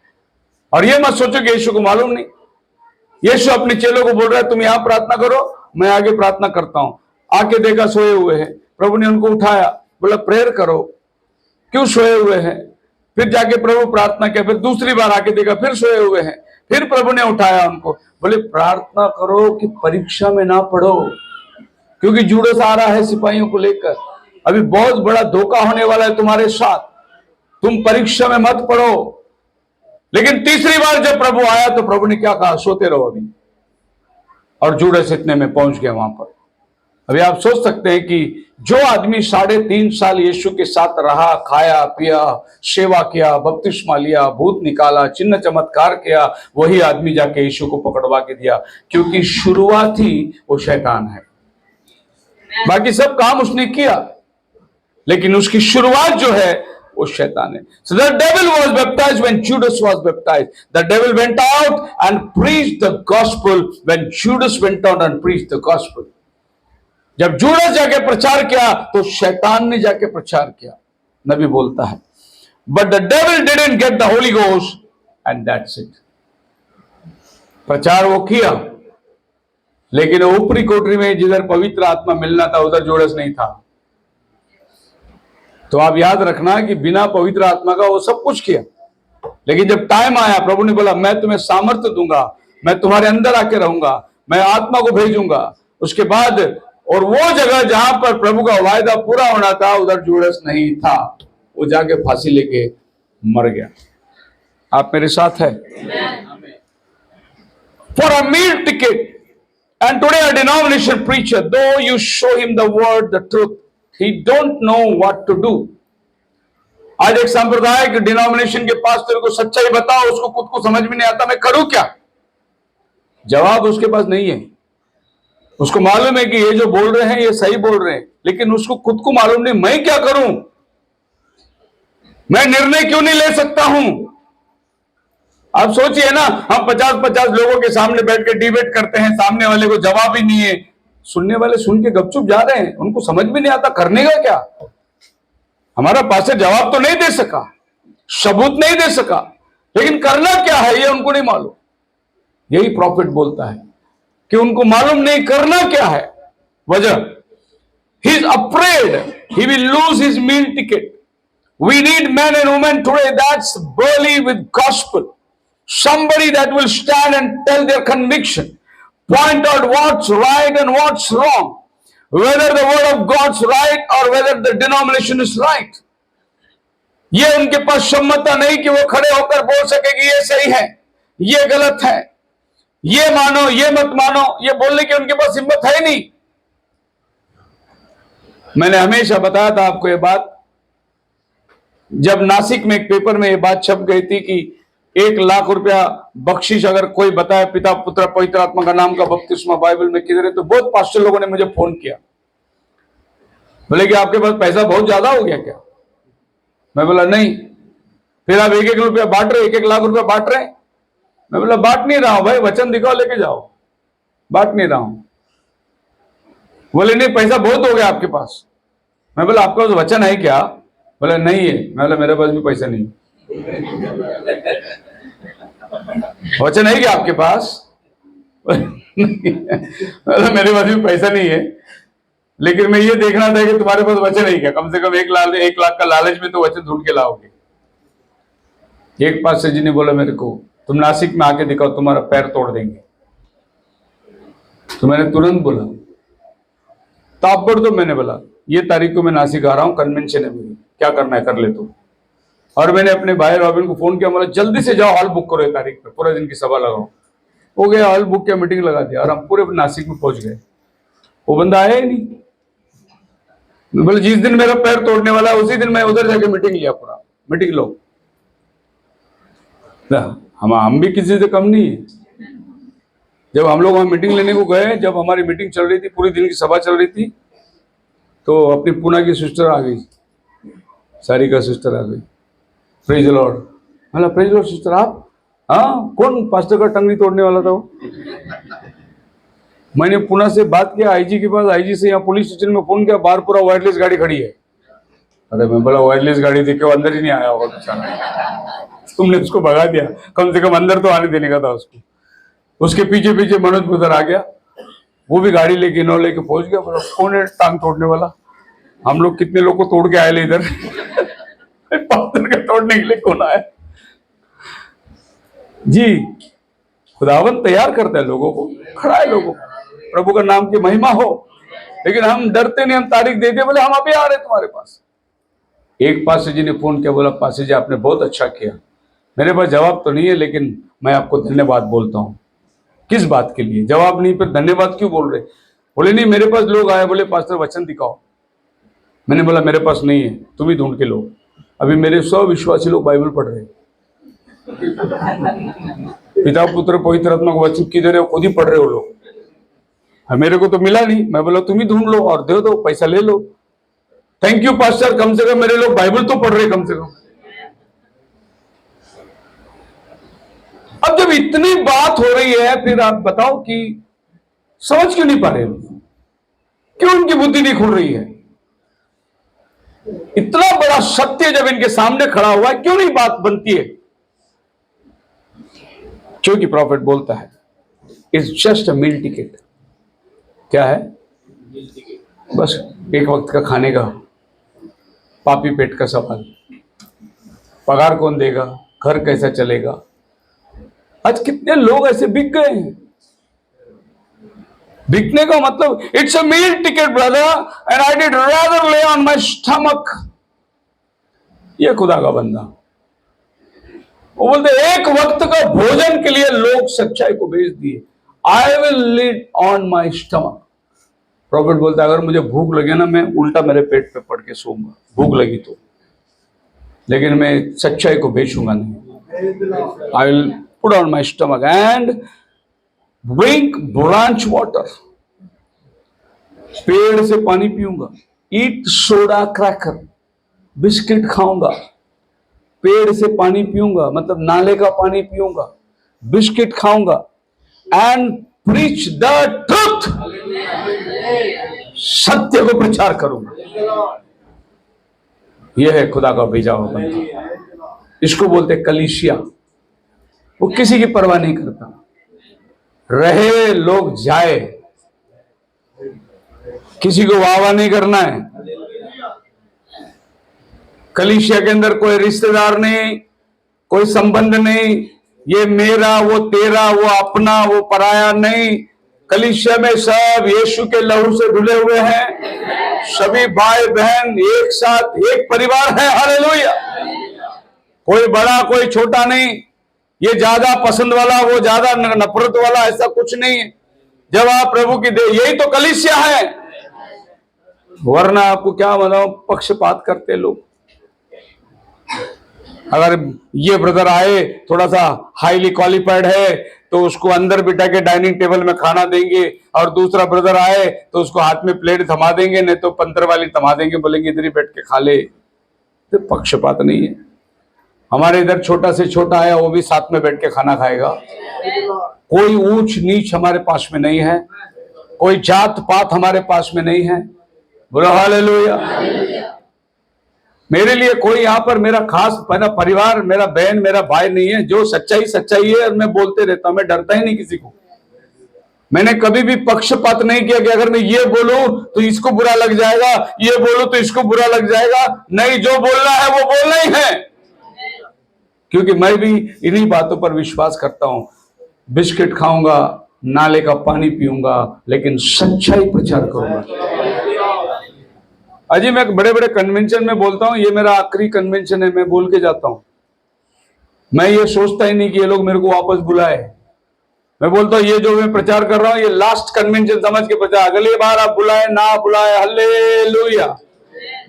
[SPEAKER 1] और ये मत सोचो कि यीशु को मालूम नहीं। यीशु अपने चेलों को बोल रहा है, तुम यहां प्रार्थना करो, मैं आगे प्रार्थना करता हूं। आके देखा सोए हुए हैं, प्रभु ने उनको उठाया, बोला प्रेयर करो, क्यों सोए हुए हैं। फिर जाके प्रभु प्रार्थना किया, फिर दूसरी बार आके देखा फिर सोए हुए हैं। फिर प्रभु ने उठाया उनको, बोले प्रार्थना करो कि परीक्षा में ना पड़ो, क्योंकि जूडस आ रहा है सिपाहियों को लेकर। अभी बहुत बड़ा धोखा होने वाला है तुम्हारे साथ, तुम परीक्षा में मत पड़ो। लेकिन तीसरी बार जब प्रभु आया तो प्रभु ने क्या कहा, सोते रहो अभी। और जूडस इतने में पहुंच गया वहां पर। अभी आप सोच सकते हैं कि जो आदमी 3.5 साल यीशु के साथ रहा, खाया पिया, सेवा किया, बपतिस्मा लिया, भूत निकाला, चिन्ह चमत्कार किया, वही आदमी जाके यीशु को पकड़वा के दिया। क्योंकि शुरुआत ही वो शैतान है। बाकी सब काम उसने किया, लेकिन उसकी शुरुआत जो है वो शैतान है। So the devil was baptized when Judas was baptized. The devil went out and preached the gospel when Judas went out and preached the gospel. जब जूडस जाके प्रचार किया तो शैतान ने जाके प्रचार किया। नबी बोलता है, but the devil didn't get the Holy Ghost and that's it. प्रचार वो किया, लेकिन ऊपरी कोठरी में जिधर पवित्र आत्मा मिलना था उधर जूडस नहीं था। तो आप याद रखना कि बिना पवित्र आत्मा का वो सब कुछ किया, लेकिन जब टाइम आया प्रभु ने बोला मैं तुम्हें सामर्थ्य दूंगा, मैं तुम्हारे अंदर आके रहूंगा, मैं आत्मा को भेजूंगा। उसके बाद और वो जगह जहां पर प्रभु का वायदा पूरा होना था उधर जूडस नहीं था, वो जाके फांसी लेके मर गया। आप मेरे साथ है? For a meal ticket And today a denomination preacher, though you show him the word, the truth, he don't know what to do. आज एक सांप्रदायिक डिनोमिनेशन के पास्टर को सच्चाई बताओ, उसको खुद को समझ में नहीं आता, मैं करूं क्या? जवाब उसके पास नहीं है। उसको मालूम है कि ये जो बोल रहे हैं ये सही बोल रहे हैं, लेकिन उसको खुद को मालूम नहीं मैं क्या करूं, मैं निर्णय क्यों नहीं ले सकता हूं। आप सोचिए ना, हम 50-50 लोगों के सामने बैठ के डिबेट करते हैं, सामने वाले को जवाब ही नहीं है, सुनने वाले सुन के गपचुप जा रहे हैं, उनको समझ भी नहीं आता करने का क्या। हमारा पास्टर जवाब तो नहीं दे सका, सबूत नहीं दे सका, लेकिन करना क्या है ये उनको नहीं मालूम। यही प्रॉफिट बोलता है कि उनको मालूम नहीं करना क्या है। वजह, he is afraid he will lose his meal ticket. We need men and women today that's burly with gospel, somebody that will stand and tell their conviction, point out what's right and what's wrong, whether the word of God's right or whether the denomination is right. ये उनके पास क्षमता नहीं कि वो खड़े होकर बोल सके कि ये सही है, ये गलत है, ये मानो ये मत मानो, ये बोलने की उनके पास हिम्मत है नहीं। मैंने हमेशा बताया था आपको ये बात, जब नासिक में एक पेपर में ये बात छप गई थी कि 1 लाख रुपया बख्शिश अगर कोई बताए पिता पुत्र पवित्र आत्मा का नाम का बपतिस्मा बाइबल में किधर है, तो बहुत पास्टर लोगों ने मुझे फोन किया, बोले कि आपके पास पैसा बहुत ज्यादा हो गया क्या। मैं बोला नहीं। फिर आप 1-1 रुपया बांट रहे, 1-1 लाख रुपया बांट रहे। मैं बोला बांट नहीं रहा हूं भाई, वचन दिखाओ लेके जाओ, बांट नहीं रहा हूं। बोले नहीं पैसा बहुत हो गया आपके पास। मैं बोला आपके पास वचन है क्या? बोले नहीं है। मैं बोला मेरे पास भी पैसा नहीं। वचन है क्या आपके पास? नहीं। मेरे पास भी पैसा नहीं है, लेकिन मैं ये देखना था कि तुम्हारे पास वचन है क्या, कम से कम 1 लाख का लालच में तो वचन ढूंढ के लाओगे। एक पास्टर जी ने बोला मेरे को, तुम नासिक में आके दिखाओ, तुम्हारा पैर तोड़ देंगे। तो मैंने तुरंत बोला ताबड़, तो मैंने बोला ये तारीख को मैं नासिक आ रहा हूं, कन्वेंशन है मेरी, क्या करना है कर ले तू। और मैंने अपने भाई रॉबिन को फोन किया, बोला जल्दी से जाओ हॉल बुक करो, ये तारीख पे पूरे दिन की सभा लगाओ। हो गया, हॉल बुक किया, मीटिंग लगा दिया और हम पूरे नासिक में पहुंच गए। वो बंदा आया ही नहीं। बोले जिस दिन मेरा पैर तोड़ने वाला है उसी दिन मैं उधर जाके मीटिंग लिया, पूरा मीटिंग लो। हम भी किसी से कम नहीं है। जब हम लोग वहां मीटिंग लेने को गए, जब हमारी मीटिंग चल रही थी, पूरी दिन की सभा चल रही थी, तो अपनी पूना की सिस्टर आ गई, सारिका सिस्टर आ गई। Praise the Lord. मतलब प्रेज द लॉर्ड सिस्टर आप? हाँ, कौन पास्टर का टंगड़ी तोड़ने वाला था वो? मैंने पुणे से बात किया आईजी के पास, आईजी से यहाँ पुलिस स्टेशन में फोन किया, बाहर पूरा वायरलेस गाड़ी खड़ी है। अरे मैं बोला वायरलेस गाड़ी देखे अंदर ही नहीं आया होगा बेचारा, तुमने उसको भगा दिया, कम से कम अंदर तो आने देने का था उसको। उसके पीछे पीछे मनोज ब्रदर आ गया, वो भी गाड़ी लेके नौ लेके पहुंच गया। बोला कौन है टांग तोड़ने वाला? हम लोग कितने लोग को तोड़ के आए ले इधर। पास्टर का तोड़ने के लिए कौन आया जी? खुदावन तैयार करता है लोगों को, खड़ा है लोगों, प्रभु का नाम की महिमा हो। लेकिन हम डरते नहीं, हम तारीख दे दिए, बोले हम अभी आ रहे तुम्हारे पास। एक पास्टर जी ने फोन किया, बोला पास्टर जी आपने बहुत अच्छा किया। मेरे पास जवाब तो नहीं है, लेकिन मैं आपको धन्यवाद बोलता हूँ। किस बात के लिए? जवाब नहीं पर धन्यवाद क्यों बोल रहे? बोले नहीं मेरे पास लोग आए, बोले पास्टर वचन दिखाओ। मैंने बोला मेरे पास नहीं है, तुम ही ढूंढ के लो। अभी मेरे 100 विश्वासी लोग बाइबल पढ़ रहे हैं। पिता पुत्र पवित्र आत्मा का वचन किधर है खुद ही पढ़ रहे हो लोग। मेरे को तो मिला नहीं। मैं बोला तुम ही ढूंढ लो और दे दो, पैसा ले लो। थैंक यू पास्टर, कम से कम मेरे लोग बाइबल तो पढ़ रहे कम से कम। अब जब इतनी बात हो रही है, फिर आप बताओ कि समझ क्यों नहीं पा रहे, क्यों उनकी बुद्धि नहीं खुल रही है? इतना बड़ा सत्य जब इनके सामने खड़ा हुआ है, क्यों नहीं बात बनती है? क्योंकि प्रॉफिट बोलता है it's just a meal ticket. क्या है? बस एक वक्त का खाने का, पापी पेट का सवाल। पगार कौन देगा? घर कैसा चलेगा? आज कितने लोग ऐसे बिक गए हैं। बिकने का मतलब it's a meal ticket brother and I did rather lay on my stomach. ये खुदा का बंदा, वो बोलते एक वक्त का भोजन के लिए लोग सच्चाई को बेच दिए। I will lead on my stomach. Profit बोलता है अगर मुझे भूख लगे ना, मैं उल्टा मेरे पेट पे पड़ के सोऊंगा, भूख लगी तो, लेकिन मैं सच्चाई को बेचूंगा नहीं। I will put on my stomach and drink branch water, पेड़ से पानी पीऊंगा। ईट सोडा क्रैकर, बिस्किट खाऊंगा, पेड़ से पानी पीऊंगा मतलब नाले का पानी पीऊंगा, बिस्किट खाऊंगा। एंड प्रीच द ट्रुथ, सत्य को प्रचार करूंगा। यह है खुदा का भेजा हुआ बंदा। इसको बोलते कलीसिया। वो किसी की परवाह नहीं करता, रहे लोग जाए, किसी को वाह नहीं करना है। कलीसिया के अंदर कोई रिश्तेदार नहीं, कोई संबंध नहीं, ये मेरा वो तेरा, वो अपना वो पराया नहीं। कलीसिया में सब यीशु के लहू से धुले हुए हैं, सभी भाई बहन एक साथ एक परिवार है। हालेलुया। कोई बड़ा कोई छोटा नहीं, ये ज्यादा पसंद वाला वो ज्यादा नफरत वाला, ऐसा कुछ नहीं है। जब आप प्रभु की दे, यही तो कलीसिया है। वरना आपको क्या बताऊं, पक्षपात करते लोग। अगर ये ब्रदर आए थोड़ा सा हाईली क्वालिफाइड है तो उसको अंदर बिठा के डाइनिंग टेबल में खाना देंगे, और दूसरा ब्रदर आए तो उसको हाथ में प्लेट थमा देंगे, नहीं तो पंतर वाली थमा देंगे, बोलेंगे इधर ही बैठ के खा ले। तो पक्षपात नहीं है। हमारे इधर छोटा से छोटा आया वो भी साथ में बैठ के खाना खाएगा। कोई ऊंच नीच हमारे पास में नहीं है, कोई जात पात हमारे पास में नहीं है। बोलो हालेलुया। मेरे लिए कोई यहाँ पर मेरा खास मेरा परिवार, मेरा बहन, मेरा भाई नहीं है। जो सच्चाई सच्चाई है, और मैं बोलते रहता हूं, मैं डरता ही नहीं किसी को। मैंने कभी भी पक्षपात नहीं किया कि अगर मैं ये बोलूं तो इसको बुरा लग जाएगा, ये बोलूं तो इसको बुरा लग जाएगा। नहीं, जो बोलना है वो बोलना ही है, क्योंकि मैं भी इन्हीं बातों पर विश्वास करता हूं। बिस्किट खाऊंगा, नाले का पानी पीऊंगा, लेकिन सच्चाई प्रचार करूंगा। अजी मैं बड़े बड़े कन्वेंशन में बोलता हूं, ये मेरा आखिरी कन्वेंशन है, मैं बोल के जाता हूं। मैं ये सोचता ही नहीं कि ये लोग मेरे को वापस बुलाए। मैं बोलता हूं ये जो मैं प्रचार कर रहा हूं ये लास्ट कन्वेंशन समझ के प्रचार, अगली बार आप बुलाए ना बुलाए, हालेलुया,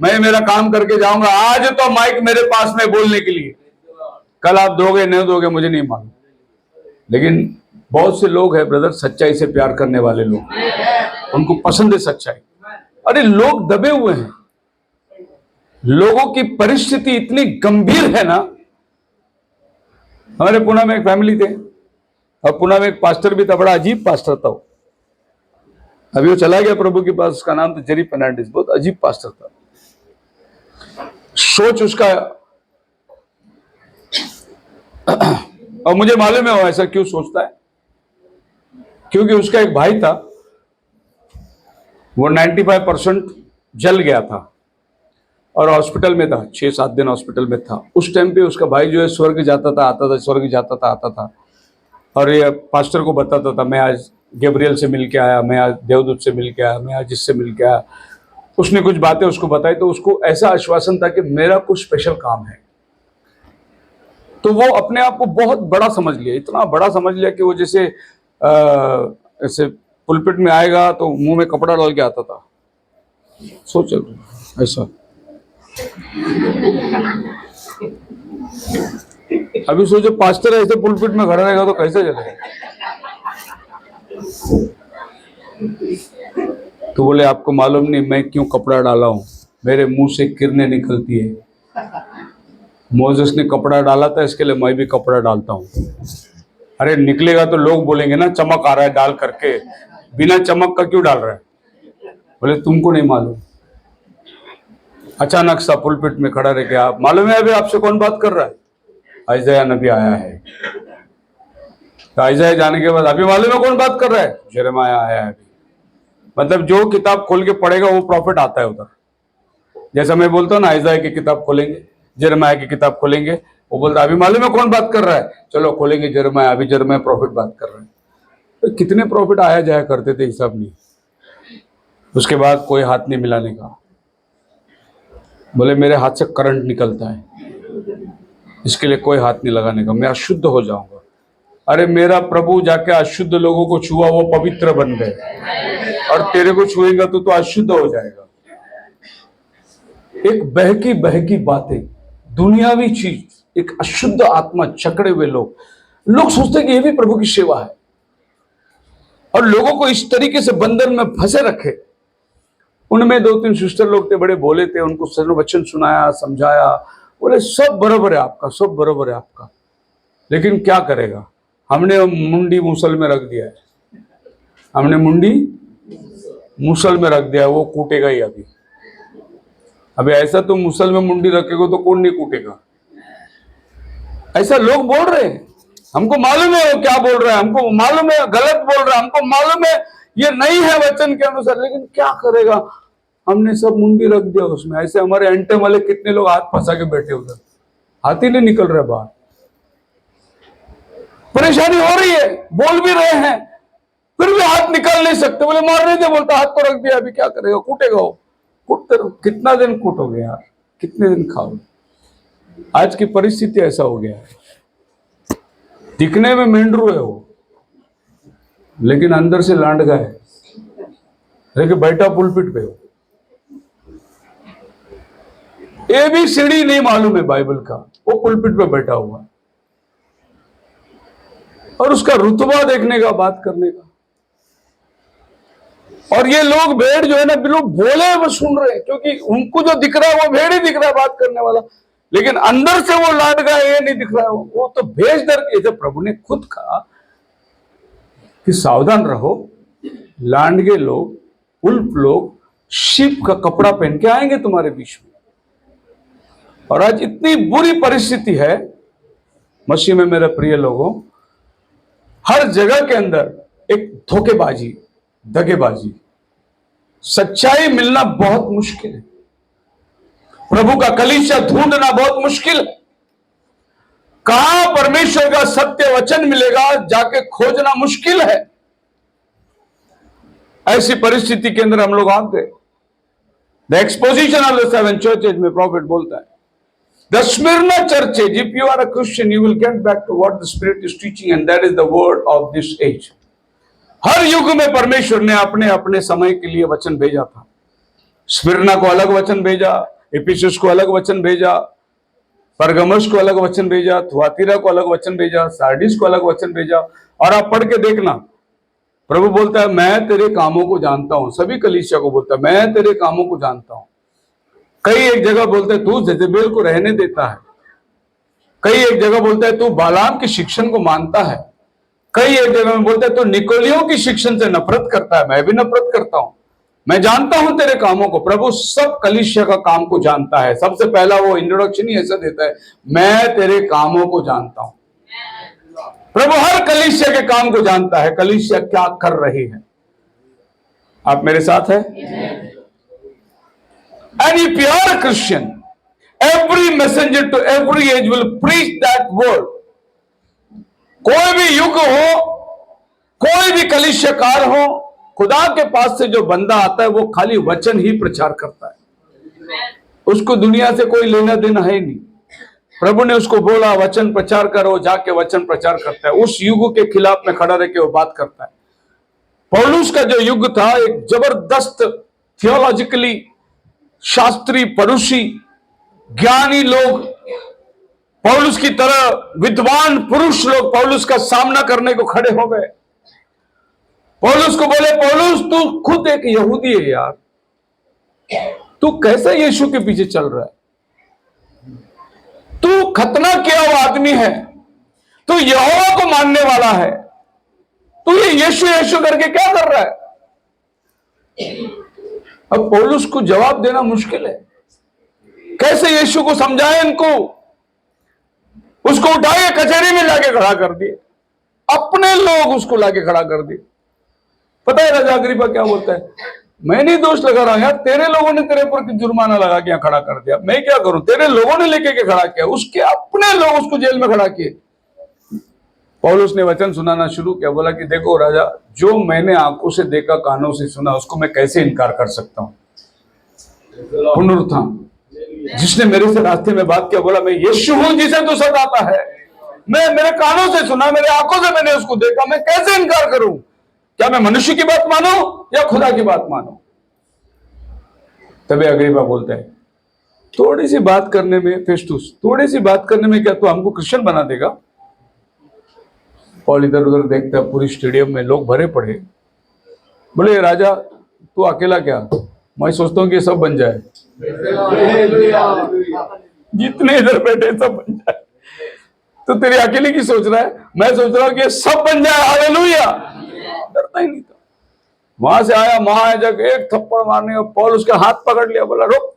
[SPEAKER 1] मैं मेरा काम करके जाऊंगा। आज तो माइक मेरे पास में बोलने के लिए, कल आप दोगे नहीं दोगे मुझे नहीं मालूम, लेकिन बहुत से लोग हैं ब्रदर सच्चाई से प्यार करने वाले लोग, उनको पसंद है सच्चाई। अरे लोग दबे हुए हैं, लोगों की परिस्थिति इतनी गंभीर है ना। हमारे पुणे में एक फैमिली थे, और पुणे में एक पास्टर भी था, बड़ा अजीब पास्टर था वो। अभी वो चला गया प्रभु के पास, उसका नाम था जेरी फर्नांडिस, बहुत अजीब पास्टर था। सोच उसका और मुझे मालूम है वो ऐसा क्यों सोचता है, क्योंकि उसका एक भाई था, वो 95% जल गया था और हॉस्पिटल में था, 6-7 दिन हॉस्पिटल में था। उस टाइम पे उसका भाई जो है स्वर्ग जाता था आता था, स्वर्ग जाता था आता था, और ये पास्टर को बताता था मैं आज गैब्रियल से मिल के आया, मैं आज देवदूत से मिल के आया, मैं आज इससे मिल के आया। उसने कुछ बातें उसको बताई तो उसको ऐसा आश्वासन था कि मेरा कुछ स्पेशल काम है। तो वो अपने आप को बहुत बड़ा समझ लिया, इतना बड़ा समझ लिया कि वो जैसे ऐसे पुलपिट में आएगा तो मुंह में कपड़ा डाल के आता था। सोचो ऐसा। अभी सोचो पास्टर ऐसे पुलपिट में खड़ा रहेगा तो कैसे चलेगा। तो बोले आपको मालूम नहीं मैं क्यों कपड़ा डाला हूं, मेरे मुंह से किरणें निकलती है। मोसेस ने कपड़ा डाला था, इसके लिए मैं भी कपड़ा डालता हूं। अरे निकलेगा तो लोग बोलेंगे ना चमक आ रहा है डाल करके, बिना चमक का क्यों डाल रहा है। बोले तुमको नहीं मालूम। अचानक सा पुलपिट में खड़ा रह गया, आप मालूम है अभी आपसे कौन बात कर रहा है, आइज़ाया नबी आया है। तो आइज़ाया जाने के बाद अभी मालूम है कौन बात कर रहा है, यिर्मयाह आया है। मतलब जो किताब खोल के पढ़ेगा वो प्रॉफिट आता है उधर। जैसा मैं बोलता हूँ ना आइज़ाया की किताब खोलेंगे, यिर्मयाह की किताब खोलेंगे, वो बोलता अभी मालूम है कौन बात कर रहा है, चलो खोलेंगे यिर्मयाह, अभी यिर्मयाह प्रॉफिट बात कर रहे हैं। तो कितने प्रॉफिट आया जाया करते थे हिसाब नहीं। उसके बाद कोई हाथ नहीं मिलाने का, बोले मेरे हाथ से करंट निकलता है, इसके लिए कोई हाथ नहीं लगाने का, मैं अशुद्ध हो जाऊंगा। अरे मेरा प्रभु जाके अशुद्ध लोगों को छुआ, वो पवित्र बन गए, और तेरे को छुएगा तो अशुद्ध हो जाएगा। एक बहकी बहकी बातें, दुनियावी चीज, एक अशुद्ध आत्मा चकड़े हुए लोग सोचते हैं कि ये भी प्रभु की सेवा है, और लोगों को इस तरीके से बंधन में फंसे रखे। उनमें 2-3 सिस्टर लोग थे, बड़े बोले थे, उनको सर्व वचन सुनाया, समझाया, बोले सब बराबर है आपका, सब बराबर है आपका, लेकिन क्या करेगा, हमने मुंडी मूसल में रख दिया है, हमने मुंडी मूसल में रख दिया है, वो कूटेगा ही अभी। अभी ऐसा तो मूसल में मुंडी रखेगा तो कौन नहीं कूटेगा, ऐसा लोग बोल रहे हैं। हमको मालूम है वो क्या बोल रहा है, हमको मालूम है गलत बोल रहा है, हमको मालूम है ये नहीं है वचन के अनुसार, लेकिन क्या करेगा, हमने सब मुंडी रख दिया उसमें। ऐसे हमारे एंटे वाले कितने लोग हाथ फंसा के बैठे उधर, हाथ ही नहीं निकल रहे बाहर, परेशानी हो रही है, बोल भी रहे हैं फिर भी हाथ निकाल नहीं सकते। बोले मार रहे थे, बोलता हाथ तो रख दिया, अभी क्या करेगा, कूटेगा वो, कूटते रहो, कितना दिन कूटोगे यार, कितने दिन खाओगे। आज की परिस्थिति ऐसा हो गया है, दिखने में मेंढरू है वो, लेकिन अंदर से लांडगा है, लेकिन बैठा पुलपिट पे हो। ये भी सीढ़ी नहीं मालूम है बाइबल का, वो पुलपिट पे बैठा हुआ है, और उसका रुतबा देखने का, बात करने का। और ये लोग भेड़ जो है ना, बिल्कुल भोले वो सुन रहे हैं, क्योंकि उनको जो दिख रहा है वो भेड़ ही दिख रहा है बात करने वाला, लेकिन अंदर से वो लांडगा ये नहीं दिख रहा है, वो तो भेष डर के। जब प्रभु ने खुद कहा कि सावधान रहो, लांडगे लोग, उल्फ लोग शीप का कपड़ा पहन के आएंगे तुम्हारे बीच में। और आज इतनी बुरी परिस्थिति है मसीह में मेरे प्रिय लोगों, हर जगह के अंदर एक धोखेबाजी, दगेबाजी, सच्चाई मिलना बहुत मुश्किल है, प्रभु का कलीसिया ढूंढना बहुत मुश्किल है। कहां परमेश्वर का सत्य वचन मिलेगा, जाके खोजना मुश्किल है। ऐसी परिस्थिति के अंदर हम लोग आ गए। The exposition of the 7 churches में प्रॉफिट बोलता है, the Smyrna churches, if you are a Christian you will get back to what the spirit is teaching and that is the word of this age. हर युग में परमेश्वर ने अपने अपने समय के लिए वचन भेजा था। स्मिर्ना को अलग वचन भेजा, एफिसस को अलग वचन भेजा, परगमस को अलग वचन भेजा, थुआतीरा को अलग वचन भेजा, सार्डिस को अलग वचन भेजा। और आप पढ़ के देखना, प्रभु बोलता है मैं तेरे कामों को जानता हूं, सभी कलीसिया को बोलता है मैं तेरे कामों को जानता हूं। कई एक जगह बोलता है तू जेजेबेल को रहने देता है, कई एक जगह बोलता है तू बालाम की शिक्षण को मानता है, कई एक जगह में बोलता है तू निकोलियों की शिक्षण से नफरत करता है, मैं भी नफरत करता हूं, मैं जानता हूं तेरे कामों को। प्रभु सब कलीसिया का काम को जानता है। सबसे पहला वो इंट्रोडक्शन ही ऐसा देता है, मैं तेरे कामों को जानता हूं। प्रभु हर कलीसिया के काम को जानता है, कलीसिया क्या कर रही है। आप मेरे साथ हैं? And if you are a Christian, every messenger to every age will preach that word. कोई भी युग हो, कोई भी कलीसियाकार हो, खुदा के पास से जो बंदा आता है वो खाली वचन ही प्रचार करता है, उसको दुनिया से कोई लेना देना है नहीं। प्रभु ने उसको बोला वचन प्रचार करो, जाके वचन प्रचार करता है, उस युग के खिलाफ में खड़ा रह के वो बात करता है। पौलुस का जो युग था, एक जबरदस्त थियोलॉजिकली शास्त्री, परुषी, ज्ञानी लोग, पौलुस की तरह विद्वान पुरुष लोग पौलुस का सामना करने को खड़े हो गए। पौलुस को बोले पौलुस तू खुद एक यहूदी है यार, तू कैसे यीशु के पीछे चल रहा है, तू खतना किया हुआ आदमी है, तू यहोवा को मानने वाला है, तू ये यीशु यीशु करके क्या कर रहा है। अब पौलुस को जवाब देना मुश्किल है, कैसे यीशु को समझाए इनको। उसको उठाए कचहरी में लाके खड़ा कर दिए, अपने लोग उसको लाके खड़ा कर दिए। पता है राजा अग्रिप्पा क्या बोलता है, मैं नहीं दोष लगा रहा यार, तेरे लोगों ने तेरे पर जुर्माना लगा के खड़ा कर दिया, मैं क्या करूं, तेरे लोगों ने लेके के खड़ा किया, उसके अपने लोग उसको जेल में खड़ा किए। पौलुस ने वचन सुनाना शुरू किया, बोला कि देखो राजा, जो मैंने आंखों से देखा, कानों से सुना, उसको मैं कैसे इनकार कर सकता हूं। पुनरुत्थान, जिसने मेरे से रास्ते में बात किया, बोला मैं यीशु हूं जिसे तू सताता है, मैं मेरे कानों से सुना, मेरे आंखों से मैंने उसको देखा, मैं कैसे इनकार करूं? क्या मैं मनुष्य की बात मानूं या खुदा की बात मानूं? तभी अग्रिप्पा बोलता है, थोड़ी सी बात करने में, फेस्तुस, थोड़ी सी बात करने में क्या तू हमको क्रिश्चियन बना देगा? पॉल इधर उधर देखता है, पूरी स्टेडियम में लोग भरे पड़े। बोले राजा तू अकेला क्या? मैं सोचता हूँ कि सब बन जाए, जितने इधर बैठे सब बन जाए। तो तेरी अकेले की सोच रहा है? मैं सोच रहा हूँ कि सब बन जाए। हालेलुया। डरता ही नहीं था। वहां से आया महायाजक, एक थप्पड़ मारने का, पौल उसका हाथ पकड़ लिया, बोला रुक,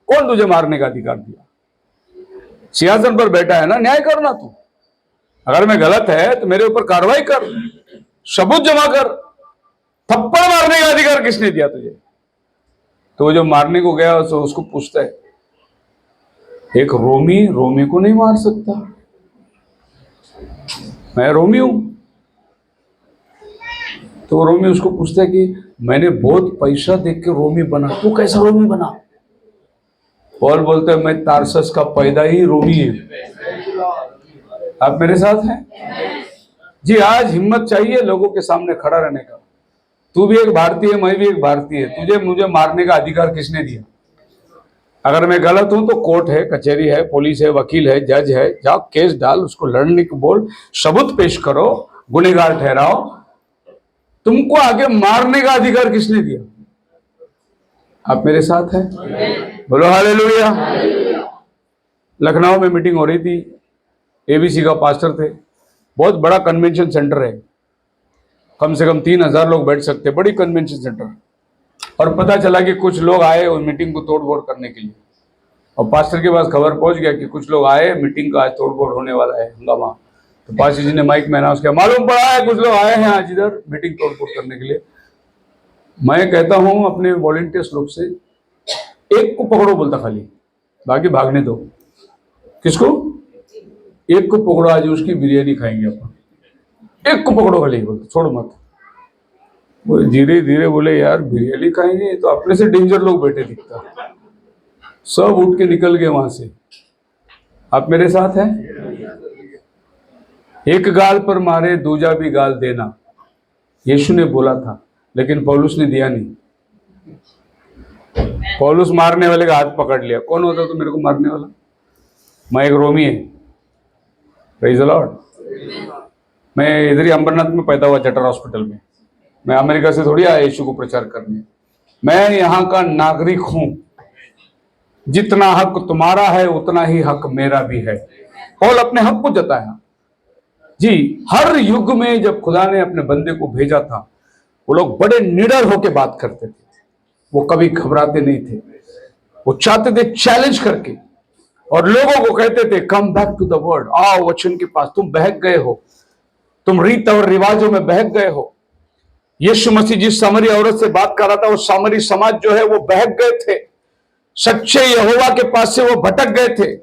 [SPEAKER 1] कौन तुझे मारने का अधिकार दिया? सिंहासन पर बैठा है ना, न्याय करना तू। अगर मैं गलत है तो मेरे ऊपर कार्रवाई कर, सबूत जमा कर। थप्पड़ मारने का अधिकार किसने दिया तुझे? तो जो मारने को गया उसको पूछता है, एक रोमी रोमी को नहीं मार सकता? मैं रोमी हूं। तो रोमी उसको पूछता है कि मैंने बहुत पैसा देख के रोमी बना, तू कैसा रोमी बना? पौल बोलते हैं, मैं तारसस का पैदा ही रोमी है। आप मेरे साथ हैं जी? आज हिम्मत चाहिए लोगों के सामने खड़ा रहने का। तू भी एक भारतीय है, मैं भी एक भारतीय है। तुझे मुझे मारने का अधिकार किसने दिया? अगर मैं गलत हूं तो कोर्ट है, कचहरी है, पुलिस है, वकील है, जज है, जाओ केस डाल, उसको लड़ने को बोल, सबूत पेश करो, गुनहगार ठहराओ। तुमको आगे मारने का अधिकार किसने दिया? आप मेरे साथ हैं? बोलो हालेलुया। लखनऊ में मीटिंग हो रही थी, एबीसी का पास्टर थे। बहुत बड़ा कन्वेंशन सेंटर है, कम से कम 3000 लोग बैठ सकते, बड़ी कन्वेंशन सेंटर। और पता चला कि कुछ लोग आए उस मीटिंग को तोड़फोड़ करने के लिए, और पास्टर के पास खबर पहुंच गया कि कुछ लोग आए, मीटिंग का आज तोड़फोड़ होने वाला है, हंगामा। तो पास्टर जी ने माइक में अनाउंस किया, मालूम पड़ा है कुछ लोग आए हैं आज इधर मीटिंग तोड़फोड़ करने के लिए। मैं कहता हूं अपने वॉलंटियर्स लोग से, एक को पकड़ो बोलता, खाली बाकी भागने दो। किसको? एक को पकड़ो, आज उसकी बिरयानी खाएंगे अपन। एक को पकड़ो खाली, बोलते छोड़ो मत। वो धीरे धीरे बोले, यार बिरयानी खाएंगे तो अपने से डेंजर लोग बैठे दिखता। सब उठ के निकल गए वहां से। आप मेरे साथ हैं? एक गाल पर मारे दूजा भी गाल देना, यीशु ने बोला था, लेकिन पौलुस ने दिया नहीं। पौलुस मारने वाले का हाथ पकड़ लिया। कौन होता तो मेरे को मारने वाला? मैं एक रोमी है। Praise the Lord. मैं इधर ही अंबरनाथ में पैदा हुआ, जटर हॉस्पिटल में। मैं अमेरिका से थोड़ी आया यीशु को प्रचार करने। मैं यहाँ का नागरिक हूं। जितना हक तुम्हारा है उतना ही हक मेरा भी है। पौल अपने हक को जताया जी। हर युग में जब खुदा ने अपने बंदे को भेजा था, वो लोग बड़े निडर होकर बात करते थे। वो कभी घबराते नहीं थे। वो चाहते थे चैलेंज करके, और लोगों को कहते थे come back to the word, आओ वचन के पास। तुम बहक गए हो, तुम रीत और रिवाजों में बहक गए हो। यीशु मसीह जिस सामरी औरत से बात कर रहा था, वो सामरी समाज जो है वो बहक गए थे। सच्चे यहोवा के पास से वो भटक गए थे।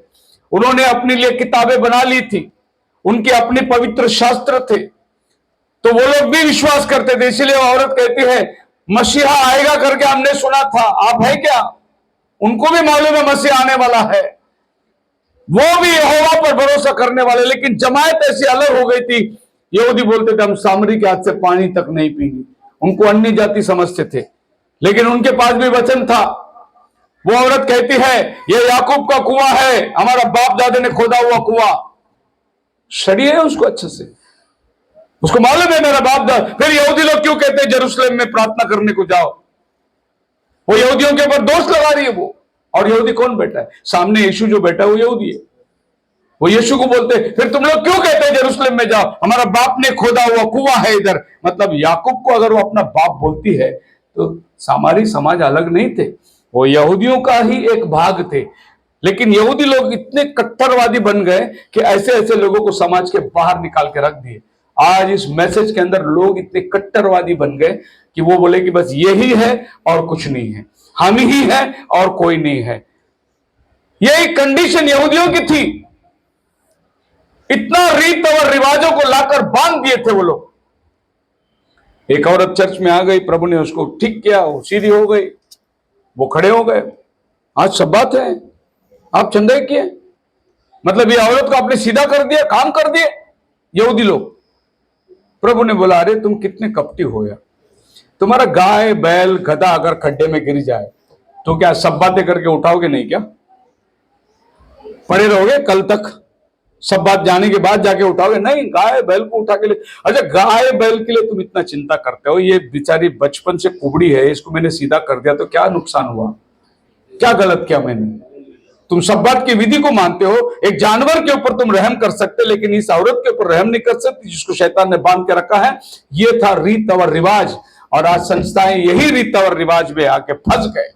[SPEAKER 1] उन्होंने अपने लिए किताबें बना ली थी, उनके अपने पवित्र शास्त्र थे, तो वो लोग भी विश्वास करते थे। इसलिए वो औरत कहती है मसीहा आएगा करके हमने सुना था, आप है क्या? उनको भी मालूम है मसीहा आने वाला है, वो भी यहोवा पर भरोसा करने वाले। लेकिन जमायत ऐसी अलग हो गई थी। यहूदी बोलते थे हम सामरी के हाथ से पानी तक नहीं पींगे। उनको अन्य जाति समझते थे, लेकिन उनके पास भी वचन था। वो औरत कहती है ये याकूब का कुआं है, हमारा बाप दादा ने खोदा हुआ कुआं। शरीर है उसको अच्छे से, उसको मालूम है मेरा बाप दादा। फिर यहूदी लोग क्यों कहते हैं जेरूसलम में प्रार्थना करने को जाओ? वो यहूदियों के ऊपर दोष लगा रही है वो। और यहूदी कौन बैठा है सामने? यीशु जो बैठा है वो यहूदी है। वो यीशु को बोलते फिर तुम लोग क्यों कहते हैं जेरूसलम में जाओ, हमारा बाप ने खोदा हुआ कुआं है इधर। मतलब याकूब को अगर वो अपना बाप बोलती है तो सामरी समाज अलग नहीं थे, वो यहूदियों का ही एक भाग थे। लेकिन यहूदी लोग इतने कट्टरवादी बन गए कि ऐसे ऐसे लोगों को समाज के बाहर निकाल के रख दिए। आज इस मैसेज के अंदर लोग इतने कट्टरवादी बन गए कि वो बोले कि बस यही है और कुछ नहीं है, हम ही है और कोई नहीं है। यही कंडीशन यहूदियों की थी। इतना रीत और रिवाजों को लाकर बांध दिए थे वो लोग। एक औरत चर्च में आ गई, प्रभु ने उसको ठीक किया, वो सीधी हो गई, वो खड़े हो गए। आज सब बात है, आप चंदा किए। मतलब ये औरत को आपने सीधा कर दिया, काम कर दिए यहूदी लोग। प्रभु ने बोला, अरे तुम कितने कपटी हो यार, तुम्हारा गाय बैल गधा अगर खड्डे में गिर जाए तो क्या सब बातें करके उठाओगे नहीं क्या? पड़े रहोगे कल तक, सब बात जाने के बाद जाके उठाओगे? नहीं, गाय बैल को उठा के ले। अच्छा, गाय बैल के लिए तुम इतना चिंता करते हो, ये बेचारी बचपन से कुबड़ी है, इसको मैंने सीधा कर दिया तो क्या नुकसान हुआ? क्या गलत किया मैंने? तुम सब बात की विधि को मानते हो। एक जानवर के ऊपर तुम रहम कर सकते, लेकिन इस औरत के ऊपर रहम नहीं कर सकते जिसको शैतान ने बांध के रखा है। ये था रीत और रिवाज, और आज संस्थाएं यही रीत और रिवाज में आके फंस गए,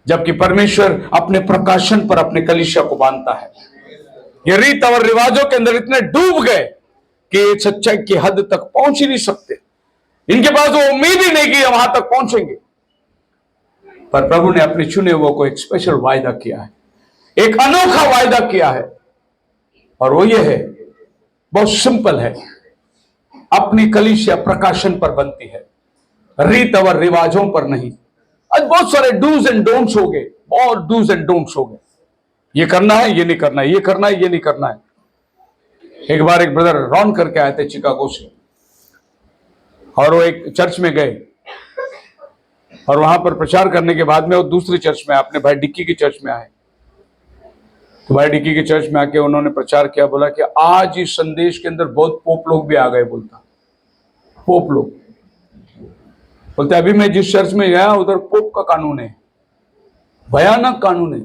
[SPEAKER 1] जबकि परमेश्वर अपने प्रकाशन पर अपने कलीसिया को बांधता है। ये रीत और रिवाजों के अंदर इतने डूब गए कि ये सच्चाई की हद तक पहुंच ही नहीं सकते। इनके पास वो उम्मीद ही नहीं कि वहां तक पहुंचेंगे। पर प्रभु ने अपने चुने हुए को एक स्पेशल वायदा किया है, एक अनोखा वायदा किया है, और वो ये है, बहुत सिंपल है, अपनी कलीसिया प्रकाशन पर बनती है, रीत और रिवाजों पर नहीं। आज बहुत सारे डूज एंड डोंट्स हो गए, बहुत डूज एंड डोंट्स हो गए। ये करना है, ये नहीं करना है, ये करना है, ये नहीं करना है। एक बार एक ब्रदर रॉन करके आए थे चिकागो से, और वो एक चर्च में गए, और वहां पर प्रचार करने के बाद में वो दूसरी चर्च में अपने भाई डिक्की की चर्च में आए। तो भाई डिक्की की चर्च में आके उन्होंने प्रचार किया, बोला कि आज इस संदेश के अंदर बहुत पोप लोग भी आ गए। बोलता, पोप लोग बोलते, अभी मैं जिस चर्च में गया उधर पोप का कानून है, भयानक कानून है,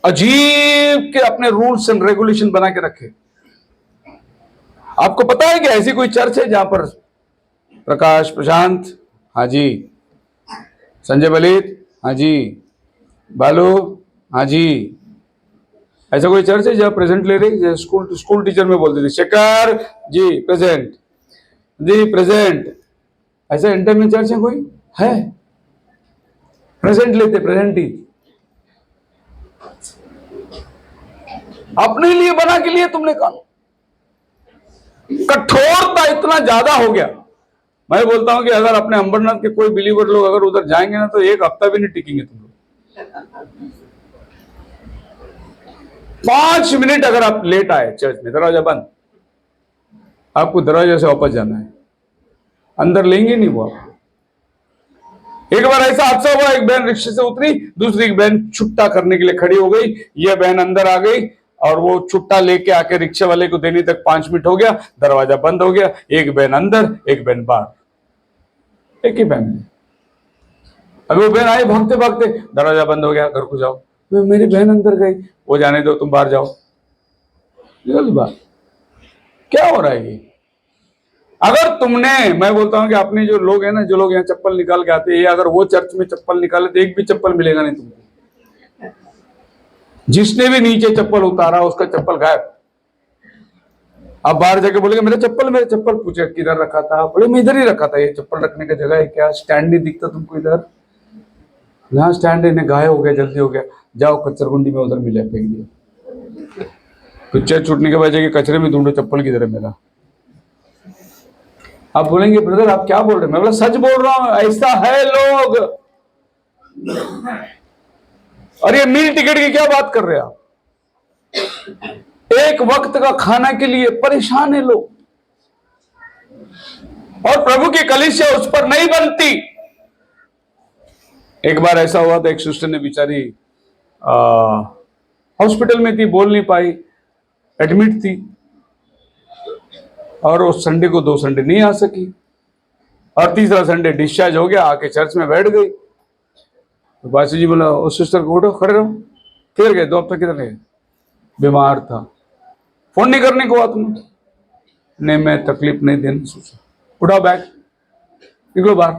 [SPEAKER 1] अजीब के अपने रूल्स एंड रेगुलेशन बना के रखे। आपको पता है कि ऐसी कोई चर्च है जहां पर प्रकाश प्रशांत, हाँ जी, संजय बलित, हाँ जी, बालू, हाँ जी, ऐसा कोई चर्च है जहां प्रेजेंट ले रही? स्कूल टीचर में बोलते थे, शेखर जी प्रेजेंट, जी प्रेजेंट। ऐसा इंटर में चर्च है कोई? है? प्रेजेंट लेते, प्रेजेंट ही अपने लिए बना के लिए तुमने कहा। कठोरता इतना ज्यादा हो गया। मैं बोलता हूं कि अगर अपने अंबरनाथ के कोई बिलीवर लोग अगर उधर जाएंगे ना तो एक हफ्ता भी नहीं टिकेंगे तुम लोग। 5 मिनट अगर आप लेट आए चर्च में, दरवाजा बंद, आपको दरवाजे से वापस जाना है, अंदर लेंगे नहीं वो आप। एक बार ऐसा हादसा हुआ, एक बहन रिक्शे से उतरी, दूसरी बहन छुट्टा करने के लिए खड़ी हो गई, यह बहन अंदर आ गई और वो छुट्टा लेके आके रिक्शे वाले को देने तक 5 मिनट हो गया, दरवाजा बंद हो गया। एक बहन अंदर, एक बहन बाहर, एक ही बहन। अभी वो बहन आई भागते भागते, दरवाजा बंद हो गया, घर को जाओ। मेरी बहन अंदर गई, वो जाने दो, तुम बाहर जाओ। बात क्या हो रहा है ये? अगर तुमने, मैं बोलता हूं कि अपने जो लोग हैं ना, जो लोग यहाँ चप्पल निकाल के आते हैं, अगर वो चर्च में चप्पल निकाले तो एक भी चप्पल मिलेगा नहीं तुमको। जिसने भी नीचे चप्पल उतारा उसका चप्पल गायब। अब बाहर जाके बोलेगा मेरा चप्पल, पूछे किधर रखा था? बोले मैं इधर ही रखा था। ये चप्पल रखने का जगह है क्या? स्टैंड नहीं दिखता तुमको इधर? यहाँ स्टैंड है, गाय हो गया, जल्दी हो गया, जाओ कचरगुंडी में, उधर मिले, फेंक दिया। पिक्चर छूटने के बाद जाके कचरे में ढूंढो चप्पल किधर है मेरा। आप बोलेंगे ब्रदर आप क्या बोल रहे हैं? मैं बोला सच बोल रहा हूं, ऐसा है लोग। और ये मील टिकट की क्या बात कर रहे हैं आप? एक वक्त का खाना के लिए परेशान है लोग, और प्रभु की कलीसिया उस पर नहीं बनती। एक बार ऐसा हुआ था, एक सिस्टर ने बेचारी हॉस्पिटल में थी, बोल नहीं पाई, एडमिट थी, और उस संडे को 2 संडे नहीं आ सकी, और तीसरा संडे डिस्चार्ज हो गया, आके चर्च में बैठ गई। तो बासी जी बोला उस सिस्टर को, उठो, खड़े रहो। किधर गए? 2 हफ्ते किधर गए? बीमार था, फोन नहीं करने को हुआ तुम्हें? नहीं, मैं तकलीफ नहीं देना सोचा। उठाओ बैग, निकलो बाहर।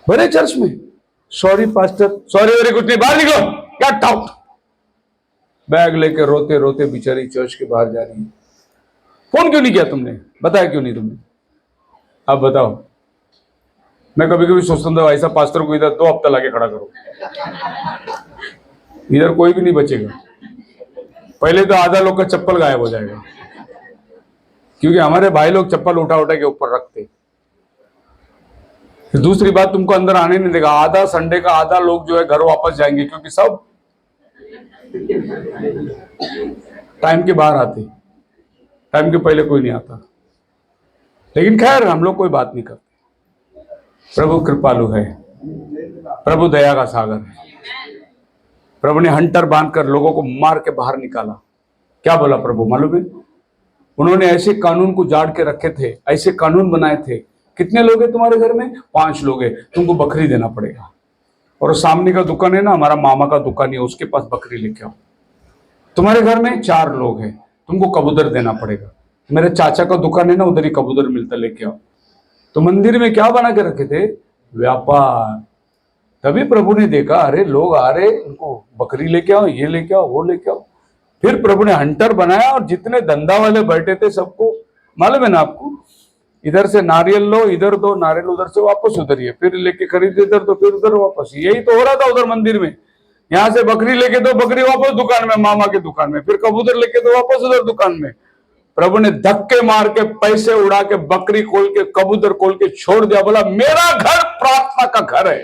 [SPEAKER 1] बड़े चर्च में सॉरी पास्टर, सॉरी वेरी कुछ नहीं, बाहर निकलो, गेट आउट। बैग लेके रोते रोते बेचारी चर्च के बाहर जा रही है। फोन क्यों नहीं किया तुमने? बताया क्यों नहीं तुमने? अब बताओ। मैं कभी कभी सोचता था ऐसा पास्टर को इधर 2 हफ्ता लाके खड़ा करो, इधर कोई भी नहीं बचेगा। पहले तो आधा लोग का चप्पल गायब हो जाएगा, क्योंकि हमारे भाई लोग चप्पल उठा उठा के ऊपर रखते। फिर दूसरी बात, तुमको अंदर आने नहीं देगा। आधा संडे का आधा लोग जो है घर वापस जाएंगे, क्योंकि सब टाइम के बाहर आते, टाइम के पहले कोई नहीं आता। लेकिन खैर हम लोग कोई बात नहीं करते। प्रभु कृपालु है, प्रभु दया का सागर है। प्रभु ने हंटर बांधकर लोगों को मार के बाहर निकाला। क्या बोला प्रभु मालूम है? उन्होंने ऐसे कानून को जाड़ के रखे थे, ऐसे कानून बनाए थे। कितने लोग हैं तुम्हारे घर में? 5 लोग हैं, तुमको बकरी देना पड़ेगा। और सामने का दुकान है ना, हमारा मामा का दुकान है, उसके पास बकरी लेके आओ। तुम्हारे घर में 4 लोग हैं, तुमको कबूतर देना पड़ेगा। मेरे चाचा का दुकान है ना, उधर ही कबूतर मिलता, लेके आओ। तो मंदिर में क्या बना के रखे थे? व्यापार। तभी प्रभु ने देखा, अरे लोग आ रहे, उनको बकरी लेके आओ, ये लेके आओ, वो लेके आओ। फिर प्रभु ने हंटर बनाया और जितने धंधा वाले बैठे थे सबको, मालूम है ना आपको, इधर से नारियल लो, इधर दो नारियल, उधर से वापस उधर ही, फिर लेके खरीद इधर तो फिर उधर वापस। यही तो हो रहा था उधर मंदिर में। यहाँ से बकरी लेके दो, बकरी वापस दुकान में, मामा के दुकान में, फिर कबूतर लेके दो वापस उधर दुकान में। प्रभु ने धक्के मार के पैसे उड़ा के बकरी खोल के कबूतर खोल के छोड़ दिया। बोला मेरा घर प्रार्थना का घर है।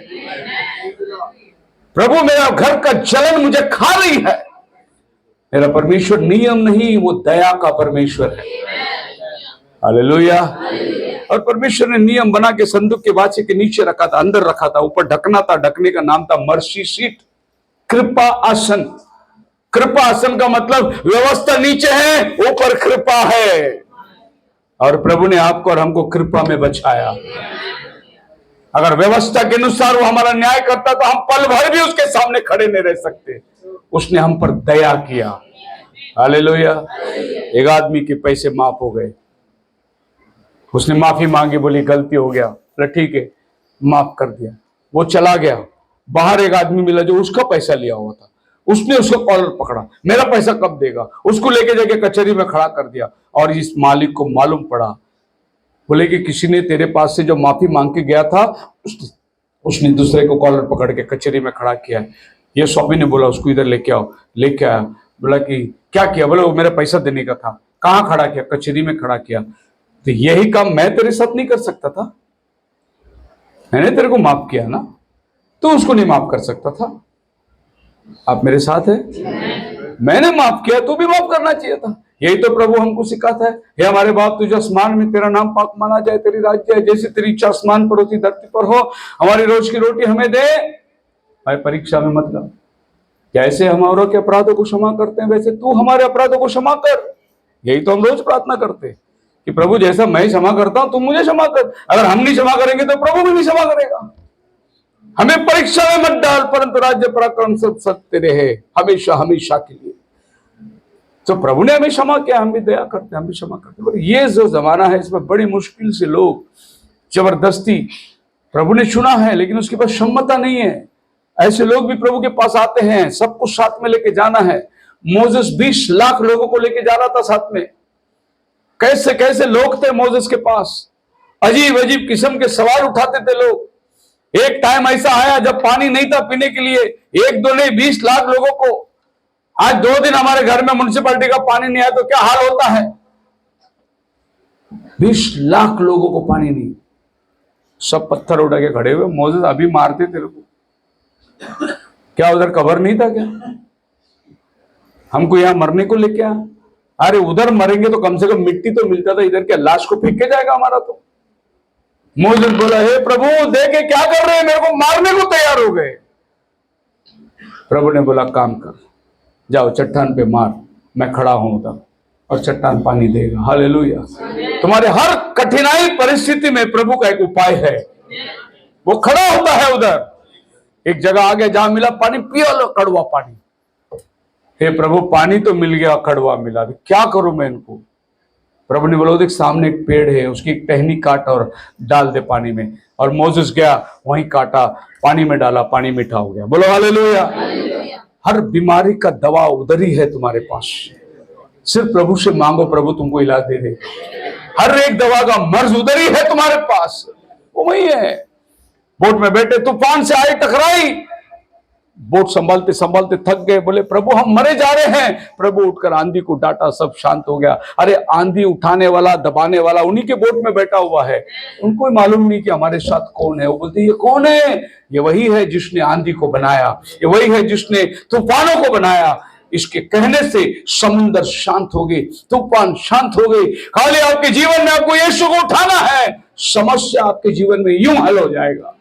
[SPEAKER 1] प्रभु मेरा घर का जलन मुझे खा रही है। मेरा परमेश्वर नियम नहीं, वो दया का परमेश्वर है। हालेलुया। और परमेश्वर ने नियम बना के संदूक के बाछे के नीचे रखा था, अंदर रखा था, ऊपर ढकना था, ढकने का नाम था मर्सी सीट, कृपा आसन। कृपा आसन का मतलब व्यवस्था नीचे है, ऊपर कृपा है। और प्रभु ने आपको और हमको कृपा में बचाया। अगर व्यवस्था के अनुसार वो हमारा न्याय करता तो हम पल भर भी उसके सामने खड़े नहीं रह सकते। उसने हम पर दया किया। हालेलुया। एक आदमी के पैसे माफ हो गए, उसने माफी मांगी, बोली गलती हो गया, ठीक है माफ कर दिया। वो चला गया, बाहर एक आदमी मिला जो उसका पैसा लिया हुआ था। उसने उसका कॉलर पकड़ा, मेरा पैसा कब देगा? उसको लेके जाके कचहरी में खड़ा कर दिया। और इस मालिक को मालूम पड़ा, बोले कि किसी ने तेरे पास से जो माफी मांग के गया था, उसने दूसरे को कॉलर पकड़ के कचहरी में खड़ा किया। ये स्वामी ने बोला उसको इधर लेके आओ, लेके आया। बोला कि क्या किया? बोले वो मेरा पैसा देने का था। कहाँ खड़ा किया? कचहरी में खड़ा किया। तो यही काम मैं तेरे साथ नहीं कर सकता था? मैंने तेरे को माफ किया ना, तो उसको नहीं माफ कर सकता था? आप मेरे साथ है? मैंने माफ किया, तू भी माफ करना चाहिए था। यही तो प्रभु हमको सिखाता है। हे हमारे बाप तुझे आसमान में तेरा नाम पाक माना जाए, तेरी राज्य है, जैसे तेरी इच्छा आसमान पर होती धरती पर हो। हमारी रोज की रोटी हमें दे, भाई परीक्षा में मत ला। जैसे हम औरों के अपराधों को क्षमा करते हैं, वैसे तू हमारे अपराधों को क्षमा कर। यही तो हम रोज प्रार्थना करते हैं कि प्रभु जैसा मैं क्षमा करता हूं तुम मुझे क्षमा कर। अगर हम नहीं क्षमा करेंगे तो प्रभु भी नहीं क्षमा करेगा। हमें परीक्षा में मत डाल, परंतु राज्य पराक्रम सब सत्य रहे हमेशा हमेशा के लिए। तो प्रभु ने हमें क्षमा किया, हम भी दया करते हैं, हम भी क्षमा करते हैं। ये जो जमाना है इसमें बड़ी मुश्किल से लोग जबरदस्ती, प्रभु ने चुना है लेकिन उसके पास क्षमता नहीं है। ऐसे लोग भी प्रभु के पास आते हैं, सब कुछ साथ में लेके जाना है। मोसेस 20 लाख लोगों को लेके जा रहा था साथ में। कैसे कैसे लोग थे मोसेस के पास, अजीब अजीब किस्म के सवाल उठाते थे लोग। एक टाइम ऐसा आया जब पानी नहीं था पीने के लिए, 1-2 नहीं 20 लाख लोगों को। आज 2 दिन हमारे घर में म्युनिसिपैलिटी का पानी नहीं आया तो क्या हाल होता है? 20 लाख लोगों को पानी नहीं, सब पत्थर उठा के खड़े हुए। मोसेस अभी मारते तेरे को, क्या उधर कबर नहीं था क्या? हमको यहां मरने को लेके आ? अरे उधर मरेंगे तो कम से कम मिट्टी तो मिलता था, इधर क्या लाश को फेंक के जाएगा हमारा? तो मोसेस बोला हे प्रभु देखे क्या कर रहे हैं, मेरे को मारने को तैयार हो गए। प्रभु ने बोला काम कर, जाओ चट्टान पे मार, मैं खड़ा हूं उधर, और चट्टान पानी देगा। हालेलुया। तुम्हारे हर कठिनाई परिस्थिति में प्रभु का एक उपाय है, वो खड़ा होता है उधर। एक जगह आ गया जहां मिला पानी, पिया लो कड़वा पानी। हे प्रभु पानी तो मिल गया, कड़वा मिला, क्या करूं मैं इनको? प्रभु ने बोला देख सामने एक पेड़ है, उसकी एक टहनी काट और डाल दे पानी में। और मोसेस गया, वहीं काटा, पानी में डाला, पानी मीठा हो गया। बोलो हालेलुया। हर बीमारी का दवा उधर ही है तुम्हारे पास, सिर्फ प्रभु से मांगो, प्रभु तुमको इलाज दे दे। हर एक दवा का मर्ज उधर ही है तुम्हारे पास, वो वही है। बोट में बैठे, तूफान से आई टकराई, बोट संभालते संभालते थक गए, बोले प्रभु हम मरे जा रहे हैं। प्रभु उठकर आंधी को डांटा, सब शांत हो गया। अरे आंधी उठाने वाला, दबाने वाला उन्हीं के बोट में बैठा हुआ है। उनको मालूम नहीं कि हमारे साथ कौन है। वो बोलते ये कौन है? ये वही है जिसने आंधी को बनाया, ये वही है जिसने तूफानों को बनाया। इसके कहने से समुद्र शांत हो गए, तूफान शांत हो गए। खाली आपके जीवन में आपको यीशु को उठाना है, समस्या आपके जीवन में यूं हल हो जाएगा।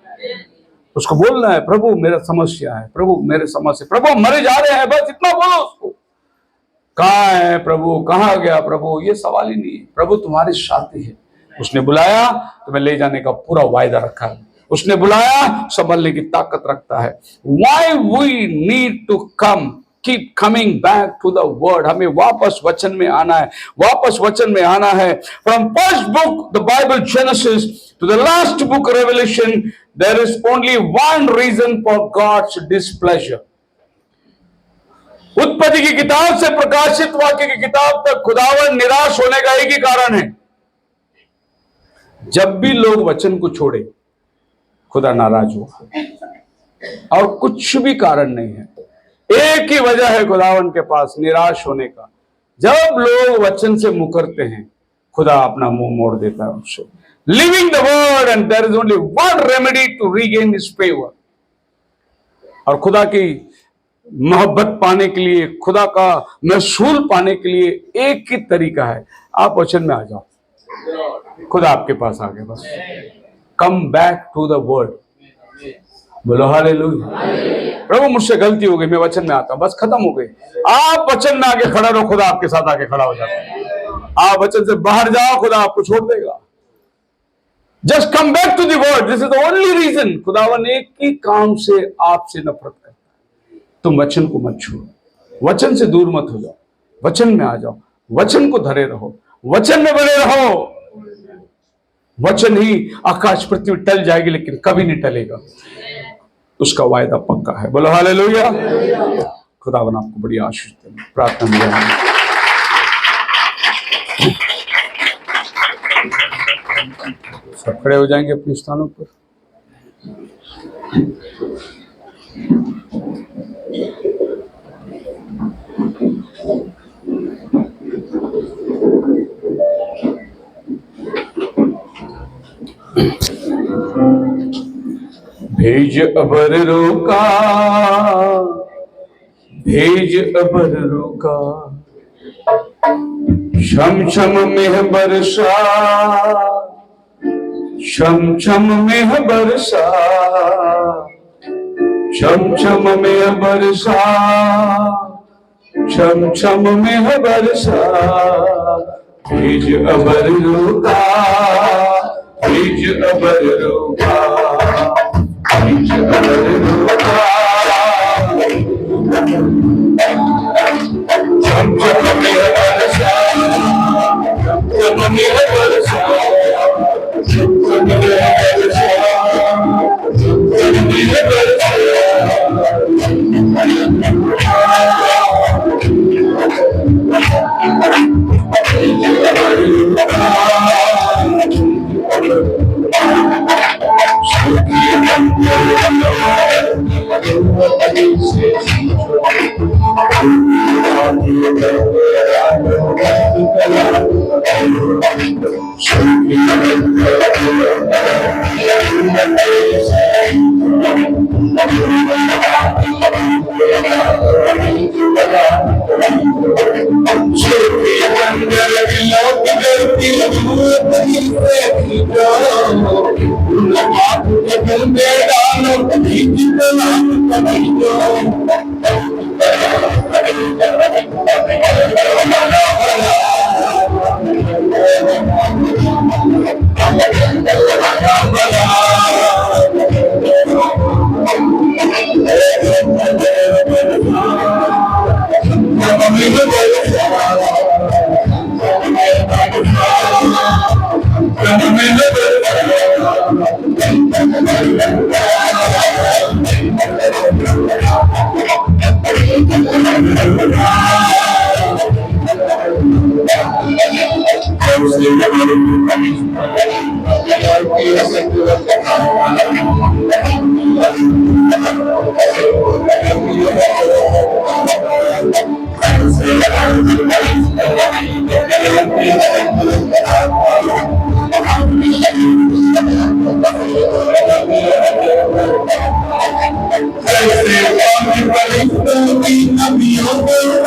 [SPEAKER 1] उसको बोलना है, प्रभु मेरा समस्या है, प्रभु मेरे समस्या, प्रभु मरे जा रहे हैं, बस इतना बोलो उसको। कहाँ है प्रभु, कहाँ गया प्रभु, ये सवाल ही नहीं है। प्रभु तुम्हारे साथी है, उसने बुलाया तुम्हें ले जाने का पूरा वायदा रखा है, उसने बुलाया संभलने की ताकत रखता है। Why we need to come, keep coming back to the word। हमें वापस वचन में आना है, वापस वचन में आना है। From first book the Bible Genesis to the last book Revelation, there is only one reason for God's displeasure। उत्पत्ति की किताब से प्रकाशित वाक्य की किताब तक खुदावन निराश होने का एक ही कारण है, जब भी लोग वचन को छोड़े खुदा नाराज हुआ, और कुछ भी कारण नहीं है। एक ही वजह है खुदावन के पास निराश होने का, जब लोग वचन से मुकरते हैं खुदा अपना मुंह मोड़ देता है उनसे। Living the word and there is only one remedy to regain his favour. और खुदा की मोहब्बत पाने के लिए, खुदा का महसूल पाने के लिए एक ही तरीका है, आप वचन में आ जाओ, खुदा आपके पास आ गया। बस come back to the word. बोलो हालेलुया। प्रभु मुझसे गलती हो गई, मैं वचन में आता हूं, बस खत्म हो गई। आप वचन में आगे खड़ा रहो, खुदा आपके साथ आके खड़ा हो जाता है। आप वचन से बाहर जाओ, खुदा आपको छोड़ देगा। Just come back to the word, this is the only reason. खुदावन एक ही काम से आपसे नफरत करता है, तुम वचन को मत छोड़ो, वचन से दूर मत हो जाओ, वचन में आ जाओ, वचन को धरे रहो, वचन में बने रहो। वचन ही आकाश पृथ्वी टल जाएगी लेकिन कभी नहीं टलेगा, उसका वायदा पक्का है। बोलो हालेलुया। खुदावन आपको बड़ी आशीष दे। प्रार्थना में सब खड़े हो जाएंगे अपने स्थानों पर। भेज अबर रोका, भेज अबर रोका, छम छम में बरसा, छम छम में बरसा, छम छम में बरसा, छम छम में बरसा। भेज अबर रोका, भेज अबर रोका, भेज अबर रोका, छम छम में बरसा, छम छम में बरसा, छम छम में बरसा, छम छम में बरसा।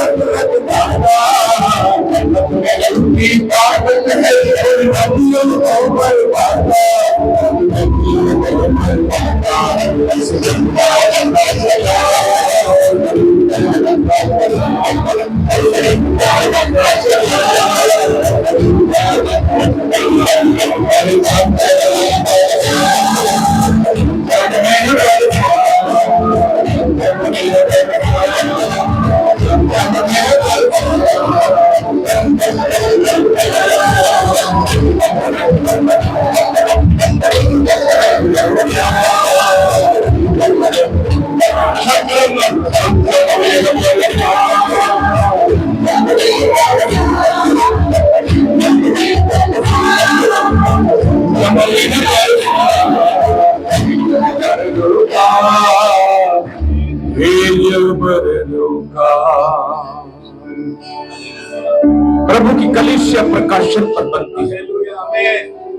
[SPEAKER 1] प्रभु की कलीसिया प्रकाशन पर बनती है,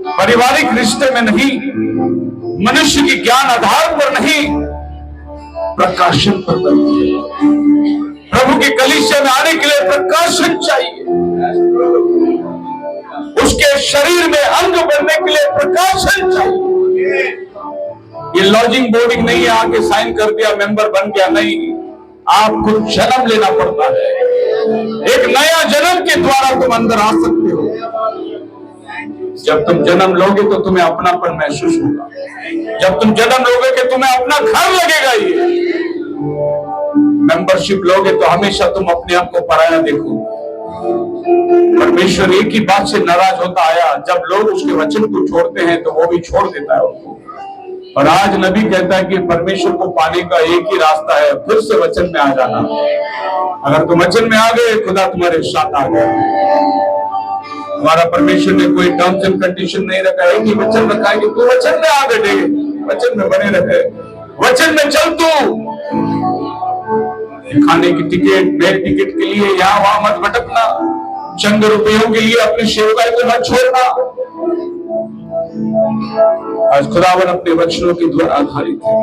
[SPEAKER 1] पारिवारिक रिश्ते में नहीं, मनुष्य के ज्ञान आधार पर नहीं, प्रकाशन पर बनती है। प्रभु की कलीसिया में आने के लिए प्रकाशन चाहिए, उसके शरीर में अंग बनने के लिए प्रकाशन चाहिए। ये लॉजिंग बोर्डिंग नहीं है, आके साइन कर दिया मेंबर बन गया, नहीं, आपको जन्म लेना पड़ता है। एक नया जन्म के द्वारा तुम अंदर आ सकते हो। जब तुम जन्म लोगे तो तुम्हें अपनापन महसूस होगा। जब तुम जन्म लोगे कि तुम्हें अपना घर लगेगा। ये मेंबरशिप लोगे तो हमेशा तुम अपने आप को पराया देखो। परमेश्वर एक ही बात से नाराज होता आया, जब लोग उसके वचन को छोड़ते हैं तो वो भी छोड़ देता है उनको। और आज नबी कहता है कि परमेश्वर को पाने का एक ही रास्ता है, फिर से वचन में आ जाना। अगर तुम वचन में आ गए, खुदा तुम्हारे साथ आ गया। हमारा परमेश्वर ने कोई टर्म्स एंड कंडीशन नहीं रखा है, कि वचन रखा है कि तू वचन में आ बैठे, वचन में बने रहे, वचन में चल। तू खाने की टिकट, मेल टिकट के लिए यहाँ वहां मत भटकना, चंद रुपयों के लिए अपनी सेवकाई को मत छोड़ना। आज खुदावन अपने वचनों के द्वारा आधारित है।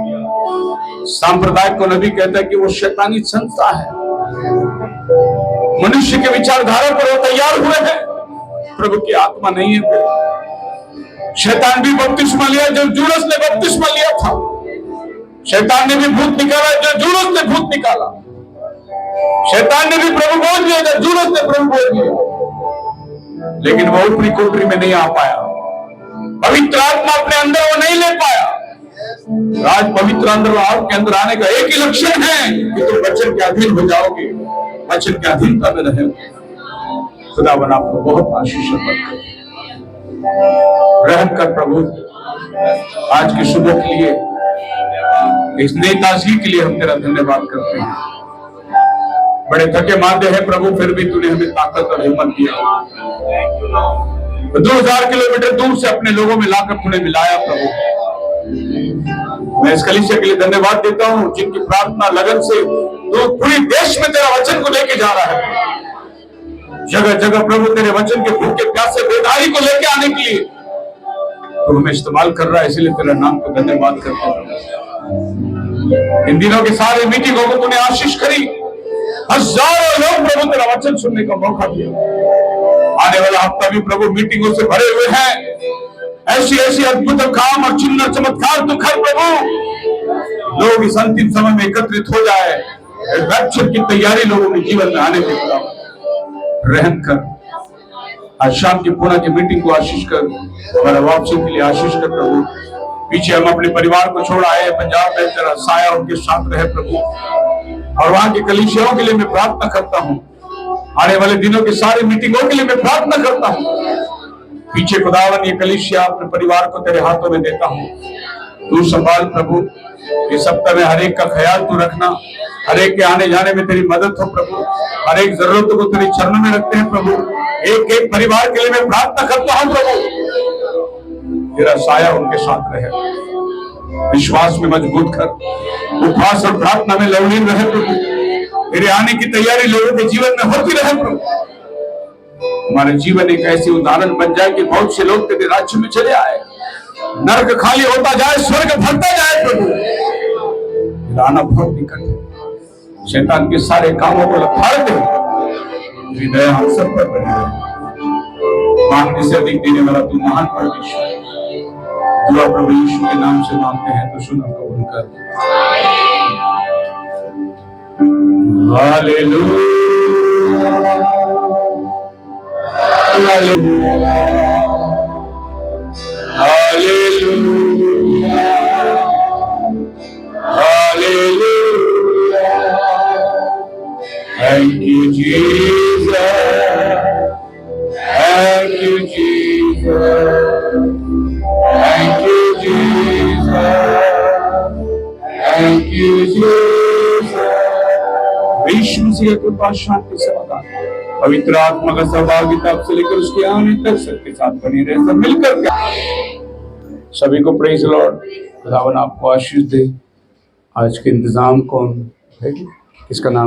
[SPEAKER 1] सांप्रदायिक को नबी कहता है कि वो शैतानी संस्था है। मनुष्य के विचारधारा पर वो तैयार हुए हैं, प्रभु की आत्मा नहीं है। शैतान भी बपतिस्मा लिया जो जूडस ने बपतिस्मा लिया था। शैतान ने भी भूत निकाला जो जूडस ने भूत निकाला। शैतान ने भी प्रभु बोल लिया जो जूडस ने प्रभु बोल लिया। लेकिन वो ऊपरी कोठरी में नहीं आ पाया, पवित्र आत्मा अपने अंदर वो नहीं ले पाया। आज पवित्र अंदर आपके अंदर आने का एक ही लक्षण है कि तुम वचन के अधीन हो जाओगे, वचन के अधीनता में रहेंगे। खुदावन आपको बहुत आशीष बरकत रहम कर प्रभु। आज की सुबह के लिए, इस नई ताजगी के लिए हम तेरा धन्यवाद करते हैं। बड़े थके मांदे हैं प्रभु, फिर भी तूने हमें ताकत और हिम्मत दिया। 2000 किलोमीटर दूर से अपने लोगों में लाकर तूने मिलाया प्रभु। मैं इस कलीसिया के लिए धन्यवाद देता हूँ, जिनकी प्रार्थना लगन से तो पूरे देश में तेरा वचन को लेके जा रहा है। जगह जगह प्रभु तेरे वचन के भूखे प्यासे बेदारी को लेके आने के लिए तो हमें इस्तेमाल कर रहा है, इसलिए तेरा नाम को धन्यवाद करते हैं। इन दिनों के सारे मीटिंगों को तूने आशीष करी, हजारों लोग प्रभु तेरा वचन सुनने का मौका दिया। आने वाला हफ्ता भी प्रभु मीटिंगों से भरे हुए हैं। ऐसी ऐसी अद्भुत काम और चिन्ह चमत्कार तू कर प्रभु। लोग इस अंतिम समय में एकत्रित हो जाए, रैप्चर की तैयारी लोगों के जीवन में आने के रहम कर। आज शाम की पुणे की मीटिंग को आशीष कर, हमारा वापसी के लिए आशीष कर प्रभु। पीछे हम अपने परिवार को छोड़ आए, पंजाब में तेरा साया उनके साथ रहे प्रभु। और वहां की कलीसियाओं के लिए मैं प्रार्थना करता हूँ। आने वाले दिनों की सारी मीटिंगों के लिए मैं प्रार्थना करता हूँ। पीछे खुदावन ये कलीसिया अपने परिवार को तेरे हाथों में देता हूँ, तू संभाल प्रभु। इस सप्ताह में हर एक का ख्याल तू रखना, हर एक के आने जाने में तेरी मदद हो प्रभु। हर एक जरूरत को तेरे चरणों में रखते हैं प्रभु। एक एक परिवार के लिए मैं प्रार्थना करता हूँ प्रभु, तेरा साया उनके साथ रहे। विश्वास में मजबूत कर, उपवास और प्रार्थना में लवलीन रहे प्रभु। तेरे आने की तैयारी लोगों के जीवन में होती रहे प्रभु। हमारे जीवन एक ऐसी उदाहरण बन जाए कि बहुत से लोग तेरे राज्य में चले आए, नरक खाली होता जाए, स्वर्ग भरता जाए प्रभु। आना बहुत निकट है। शैतान के सारे कामों को लथाड़ दे, हृदय हम सब पर बने रहे। मांगने से अधिक देने वाला तू महान परमेश्वर। दुआ प्रभु यीशु के नाम से मांगते हैं तो सुन कबूल कर। Hallelujah. Hallelujah. Hallelujah. Thank you, Jesus. Thank you, Jesus. Thank you, Jesus. Thank you, Jesus. विश्व से कृपा शांति समाधान पवित्र आत्मा का सहभागिता अब से लेकर उसके आने तक सबके साथ बनी रहे, सब मिलकर के सभी को प्रेज लॉर्ड। खुदावन आपको आशीष दे। आज के इंतजाम कौन है, किसका नाम